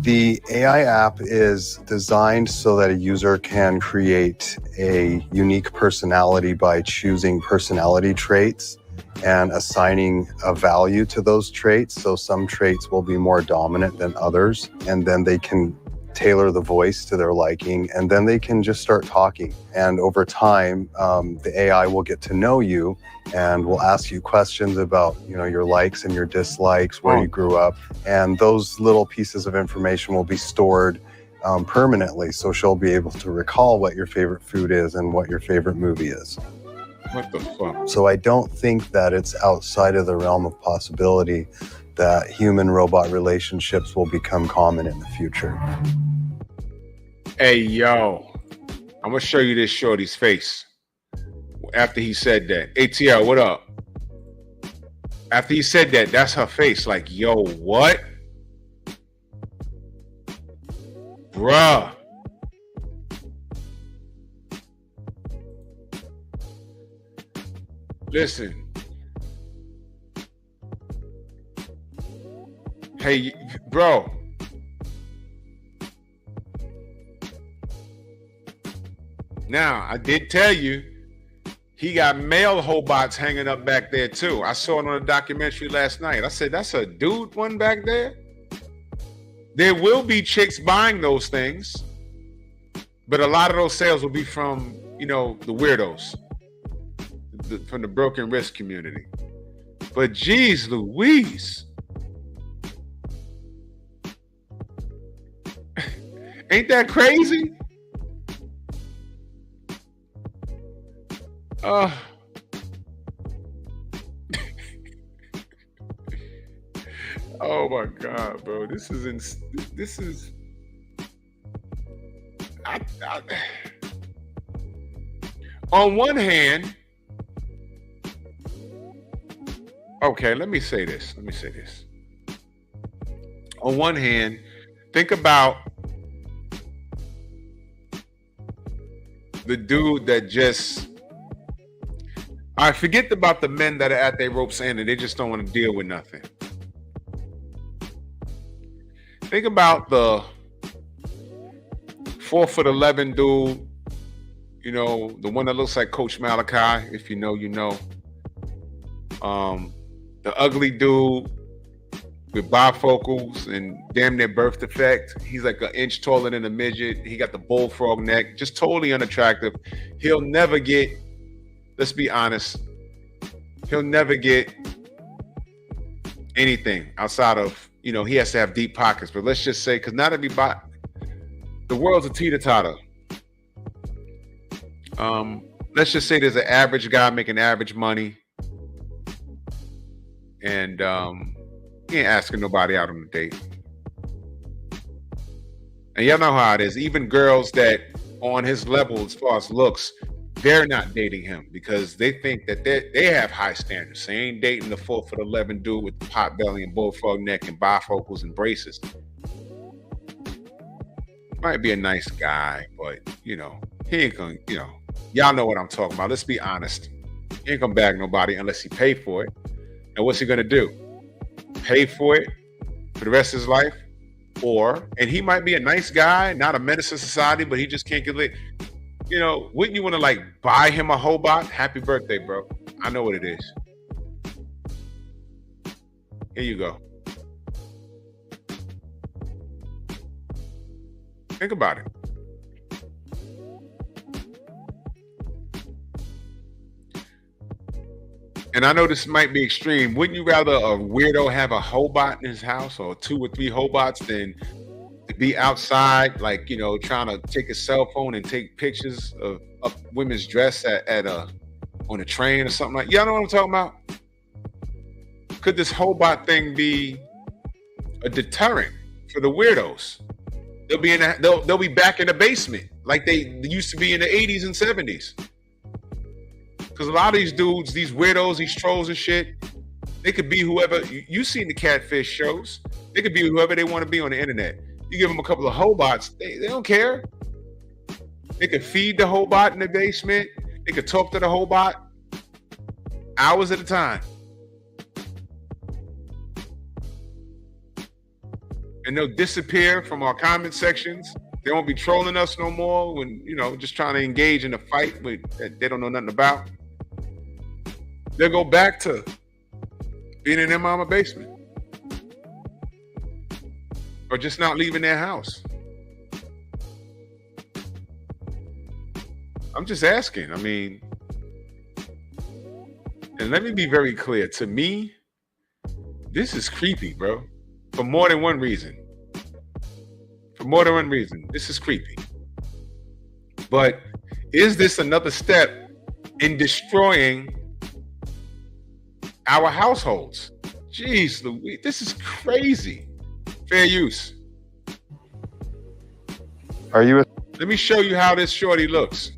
The AI app is designed so that a user can create a unique personality by choosing personality traits and assigning a value to those traits. So some traits will be more dominant than others, and then they can tailor the voice to their liking, and then they can just start talking. And over time, the AI will get to know you and will ask you questions about, your likes and your dislikes, where you grew up. And those little pieces of information will be stored permanently. So she'll be able to recall what your favorite food is and what your favorite movie is. What the fuck? So I don't think that it's outside of the realm of possibility that human-robot relationships will become common in the future. Hey, yo, I'm going to show you this shorty's face after he said that. ATL, what up? After he said that, that's her face. Like, yo, what? Bruh. Listen. Hey, bro. Now, I did tell you, he got male hobots hanging up back there too. I saw it on a documentary last night. I said, that's a dude one back there? There will be chicks buying those things, but a lot of those sales will be from, the weirdos, from the broken wrist community. But geez Louise. Ain't that crazy? Oh my God, bro. This is on one hand, okay, let me say this. On one hand, think about the dude that just, I forget about the men that are at their rope's end and they just don't want to deal with nothing. Think about the 4'11" dude, the one that looks like Coach Malachi, if you know, you know. The ugly dude with bifocals and damn near birth defect. He's like an inch taller than a midget. He got the bullfrog neck, just totally unattractive. He'll never get, let's be honest, he'll never get anything outside of, he has to have deep pockets. But let's just say, because not everybody, the world's a teeter-totter. Let's just say there's an average guy making average money, and he ain't asking nobody out on a date. And y'all know how it is. Even girls that on his level as far as looks, they're not dating him because they think that they have high standards. They ain't dating the 4'11" dude with the pot belly and bullfrog neck and bifocals and braces. Might be a nice guy, but he ain't gonna, y'all know what I'm talking about. Let's be honest. He ain't gonna bag nobody unless he pay for it. And what's he gonna do? Pay for it for the rest of his life? And he might be a nice guy, not a menace to society, but he just can't get lit. You know, wouldn't you want to like buy him a Hobot? Happy birthday, bro. I know what it is. Here you go. Think about it. And I know this might be extreme. Wouldn't you rather a weirdo have a Hobot in his house, or 2 or 3 Hobots, than to be outside, like, you know, trying to take a cell phone and take pictures of women's dress on a train or something like? Y'all know what I'm talking about? Could this Hobot thing be a deterrent for the weirdos? They'll be back in the basement like they used to be in the 80s and 70s. Because a lot of these dudes, these weirdos, these trolls and shit, they could be whoever. You've seen the catfish shows. They could be whoever they want to be on the internet. You give them a couple of Hobots, they don't care. They could feed the Hobot in the basement. They could talk to the Hobot hours at a time. And they'll disappear from our comment sections. They won't be trolling us no more when, you know, just trying to engage in a fight that they don't know nothing about. They'll go back to being in their mama basement. Or just not leaving their house. I'm just asking. I mean, and let me be very clear. To me, this is creepy, bro. For more than one reason. For more than one reason. This is creepy. But is this another step in destroying our households? Jeez Louise, this is crazy. Fair use. Are you? Let me show you how this shorty looks.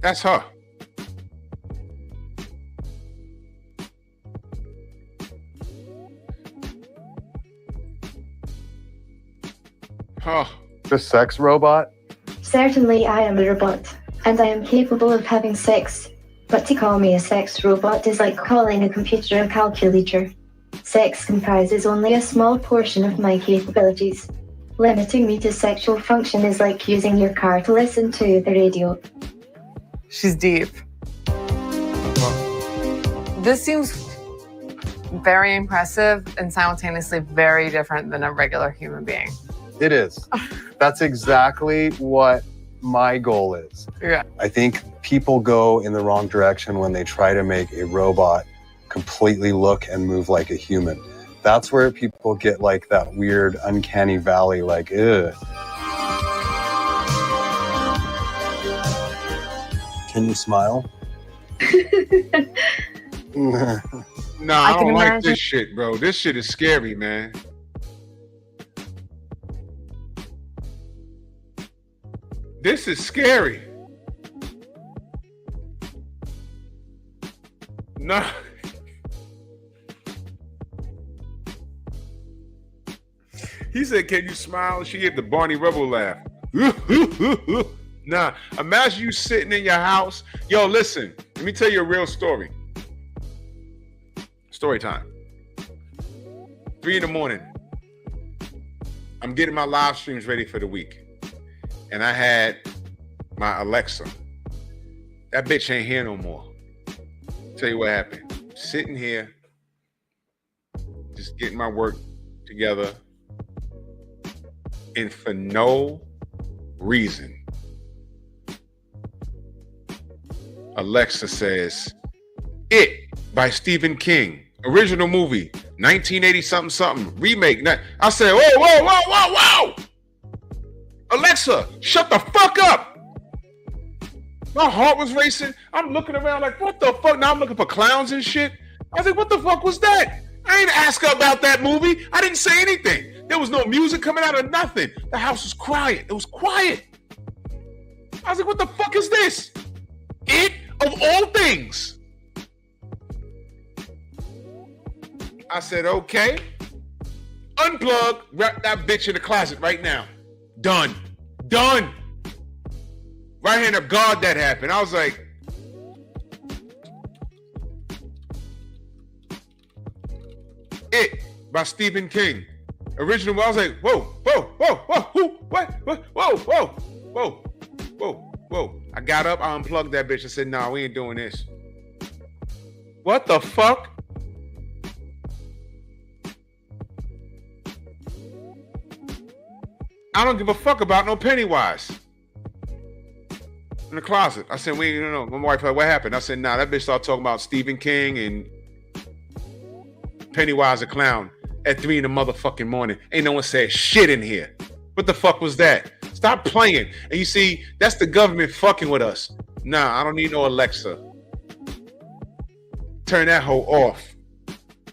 That's her. Huh. The sex robot? Certainly I am a robot, and I am capable of having sex. But to call me a sex robot is like calling a computer a calculator. Sex comprises only a small portion of my capabilities. Limiting me to sexual function is like using your car to listen to the radio. She's deep. This seems very impressive and simultaneously very different than a regular human being. It is. That's exactly what my goal is. Yeah. I think people go in the wrong direction when they try to make a robot completely look and move like a human. That's where people get like that weird uncanny valley, like, ugh. Can you smile? Nah, I don't like this shit, bro. This shit is scary, man. This is scary. No. He said, can you smile? She gave the Barney Rubble laugh. Nah, imagine you sitting in your house. Yo, listen, let me tell you a real story. Story time. 3 a.m. I'm getting my live streams ready for the week. And I had my Alexa. That bitch ain't here no more. Tell you what happened. Sitting here, just getting my work together. And for no reason, Alexa says, "It" by Stephen King. Original movie, 1980 something, remake. I said, whoa. Alexa, shut the fuck up. My heart was racing. I'm looking around like, what the fuck? Now I'm looking for clowns and shit. I was like, what the fuck was that? I ain't ask her about that movie. I didn't say anything. There was no music coming out of nothing. The house was quiet. It was quiet. I was like, what the fuck is this? It, of all things. I said, okay. Unplug, wrap that bitch in the closet right now. Done. Right hand of God that happened. I was like, It by Stephen King. Original, I was like, whoa, whoa, whoa, whoa, who, what, whoa, whoa, whoa, whoa, whoa. I got up, I unplugged that bitch and said, nah, we ain't doing this. What the fuck? I don't give a fuck about no Pennywise. In the closet. I said, wait, no. My wife like, what happened? I said, nah, that bitch started talking about Stephen King and Pennywise a clown at 3 in the motherfucking morning. Ain't no one said shit in here. What the fuck was that? Stop playing. And you see, that's the government fucking with us. Nah, I don't need no Alexa. Turn that hoe off.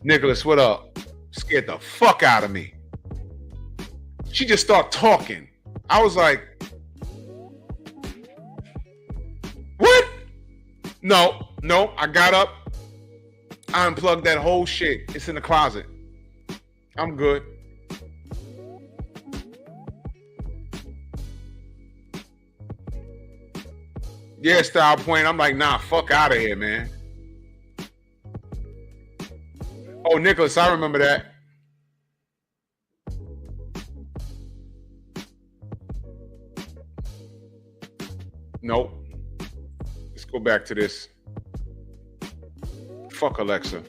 Nicholas, what up? Scared the fuck out of me. She just started talking. I was like, what? No, I got up. I unplugged that whole shit. It's in the closet. I'm good. Yeah, Style Point. I'm like, nah, fuck out of here, man. Oh, Nicholas, I remember that. Nope. Let's go back to this. Fuck Alexa.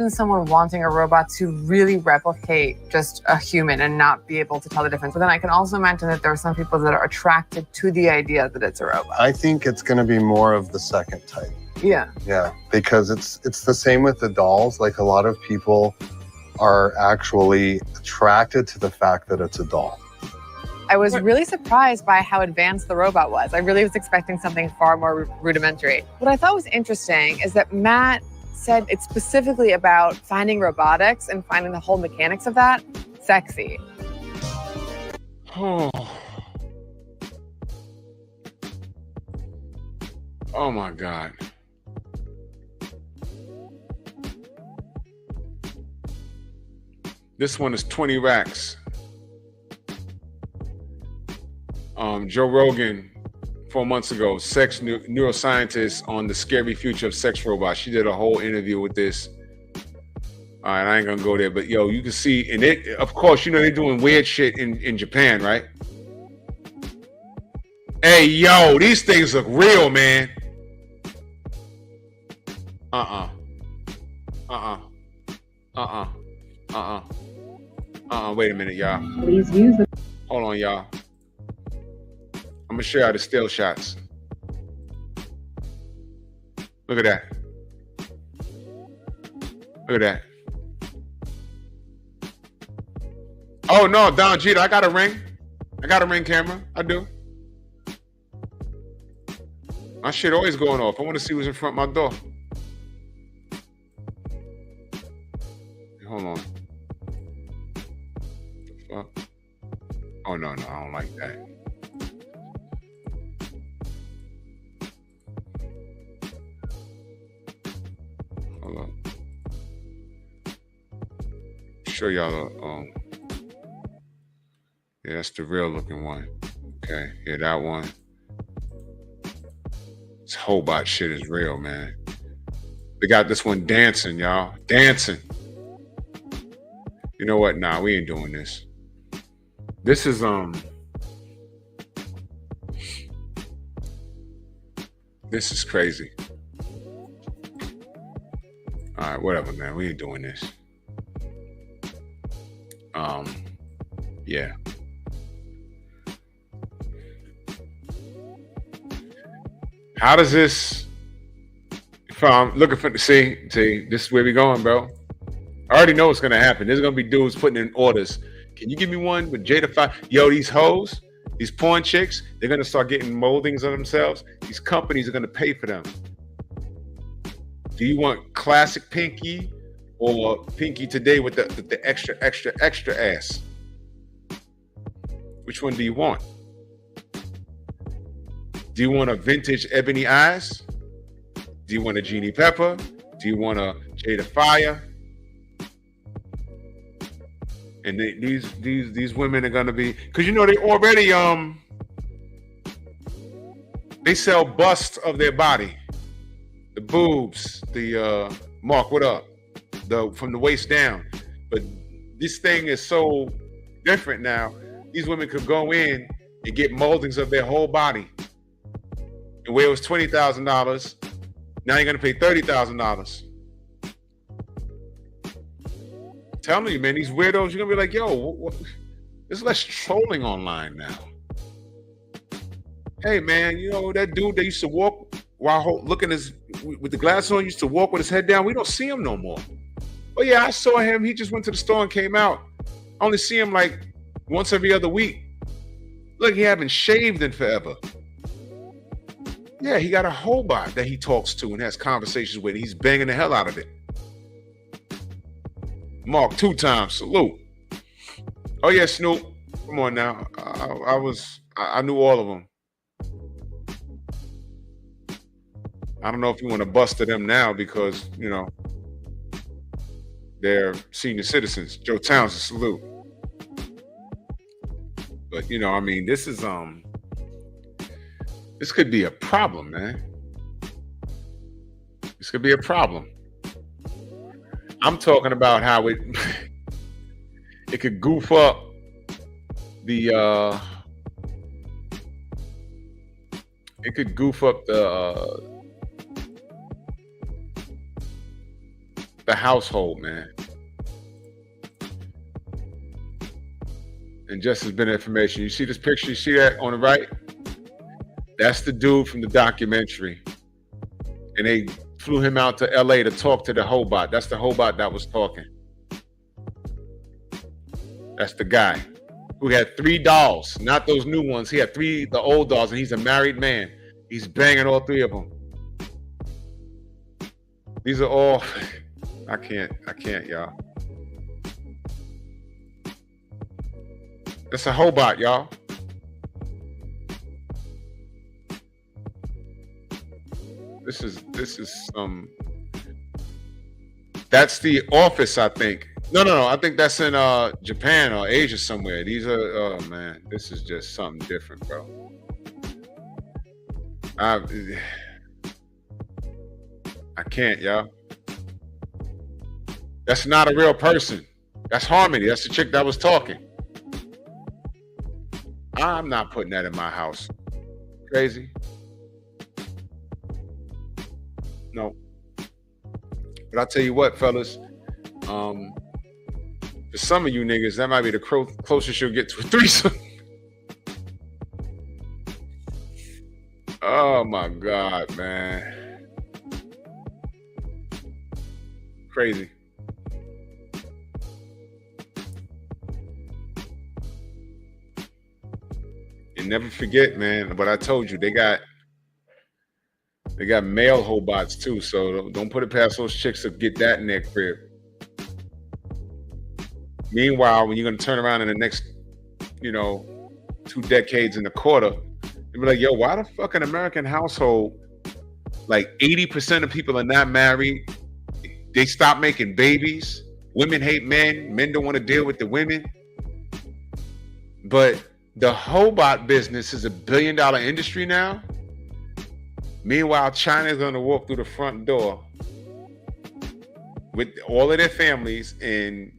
Someone wanting a robot to really replicate just a human and not be able to tell the difference. But then I can also imagine that there are some people that are attracted to the idea that it's a robot. I think it's going to be more of the second type. Yeah. Yeah, because it's the same with the dolls. Like, a lot of people are actually attracted to the fact that it's a doll. I was really surprised by how advanced the robot was. I really was expecting something far more rudimentary. What I thought was interesting is that Matt said it's specifically about finding robotics and finding the whole mechanics of that sexy. Oh. Oh my God. This one is 20 racks. Joe Rogan, 4 months ago, neuroscientist on the scary future of sex robots. She did a whole interview with this. All right, I ain't gonna go there, but yo, you can see, and it, of course, you know they're doing weird shit in Japan, right? Hey, yo, these things look real, man. Wait a minute, y'all. Please use it. Hold on, y'all. I'm gonna show y'all the still shots. Look at that. Look at that. Oh no, Don Jeter, I got a ring. I got a ring camera. I do. My shit always going off. I want to see who's in front of my door. Hold on. Fuck. Oh no, I don't like that. Hold on. Show y'all the yeah, that's the real looking one. Okay, yeah, that one. This whole bot shit is real, man. They got this one dancing, y'all. Dancing. You know what? Nah, we ain't doing this. This is this is crazy. All right, whatever, man. We ain't doing this. Yeah. How does this? If I'm looking for see, this is where we going, bro. I already know what's gonna happen. There's gonna be dudes putting in orders. Can you give me one with Jada 5? Yo, these hoes, these porn chicks, they're gonna start getting moldings of themselves. These companies are gonna pay for them. Do you want classic Pinky or Pinky today with the extra ass? Which one do you want? Do you want a vintage Ebony Eyes? Do you want a Jeannie Pepper? Do you want a Jada Fire? And these women are gonna be, because you know they already they sell busts of their body, the boobs, the Mark, what up? From the waist down. But this thing is so different now. These women could go in and get moldings of their whole body. And where it was $20,000, now you're gonna pay $30,000. Telling you, man, these weirdos, you're gonna be like, yo, there's less trolling online now. Hey, man, you know, that dude that used to walk while looking with the glasses on, used to walk with his head down. We don't see him no more. Oh, yeah, I saw him. He just went to the store and came out. I only see him like once every other week. Look, he haven't shaved in forever. Yeah, he got a robot that he talks to and has conversations with. He's banging the hell out of it. Mark, 2 times, salute. Oh, yeah, Snoop. Come on now. I knew all of them. I don't know if you want to bust to them now because, you know, they're senior citizens. Joe Townsend, salute. But, you know, I mean, this could be a problem, man. This could be a problem. I'm talking about how it could goof up the household, man. And just as bit of information, you see this picture, you see that on the right? That's the dude from the documentary. And they flew him out to LA to talk to the Hobot. That's the Hobot that was talking. That's the guy who had 3 dolls, not those new ones. He had the old dolls, and he's a married man. He's banging all 3 of them. These are all, I can't, y'all. That's a Hobot, y'all. This is that's the office, I think. No, I think that's in Japan or Asia somewhere. These are, oh man, this is just something different, bro. I can't, y'all. That's not a real person. That's Harmony. That's the chick that was talking. I'm not putting that in my house. Crazy. No. But I'll tell you what, fellas. For some of you niggas, that might be the closest you'll get to a threesome. Oh my God, man. Crazy. And never forget, man, what I told you, they got male Hobots too, so don't put it past those chicks to get that in their crib. Meanwhile, when you're gonna turn around in the next, 2 decades and a quarter, you'll be like, yo, why the fuck in American household, like 80% of people are not married, they stop making babies, women hate men, men don't want to deal with the women. But the Hobot business is $1 billion industry now. Meanwhile, China's gonna walk through the front door with all of their families, and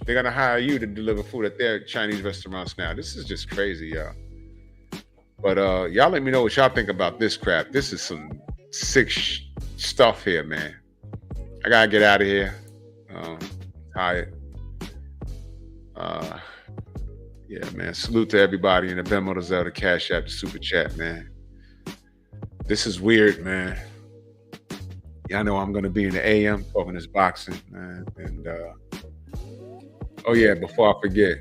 they're gonna hire you to deliver food at their Chinese restaurants now. This is just crazy, y'all. But y'all let me know what y'all think about this crap. This is some sick stuff here, man. I gotta get out of here. Tired. Yeah, man. Salute to everybody in the Venmo, the Zelle, the Cash App, the Super Chat, man. This is weird, man. Y'all know I'm gonna be in the AM talking this boxing, man. And oh yeah, before I forget.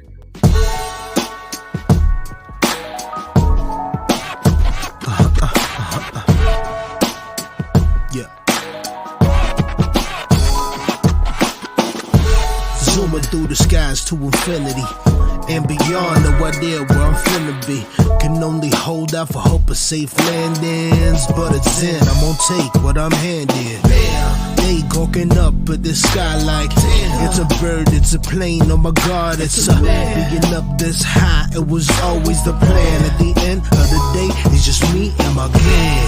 Yeah. Zooming through the skies to infinity and beyond, no idea where I'm finna be. Can only hold out for hope of safe landings, but it's in, I'm on take what I'm handed. They gawking up at the skylight. It's a bird, it's a plane, oh my God, it's a being up this high, it was always the plan. At the end of the day, it's just me and my gang.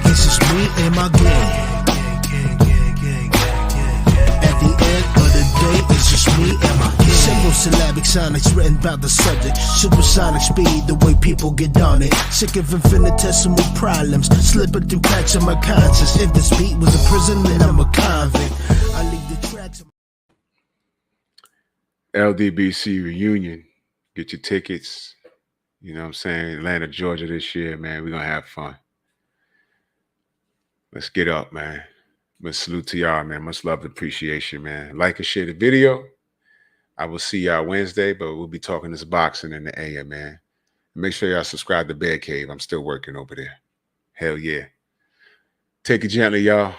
It's just me and my gang. Syllabic sonics written about the subject. Supersonic speed, the way people get on it. Sick of infinitesimal problems, slipping through cracks of my conscience. If this beat was a prison, then I'm a convict. I leave the tracks. LDBC reunion. Get your tickets. You know what I'm saying? Atlanta, Georgia this year, man. We're going to have fun. Let's get up, man. Much salute to y'all, man. Much love and appreciation, man. Like and share the video. I will see y'all Wednesday, but we'll be talking this boxing in the AM, man. Make sure y'all subscribe to Bear Cave. I'm still working over there. Hell yeah. Take it gently, y'all.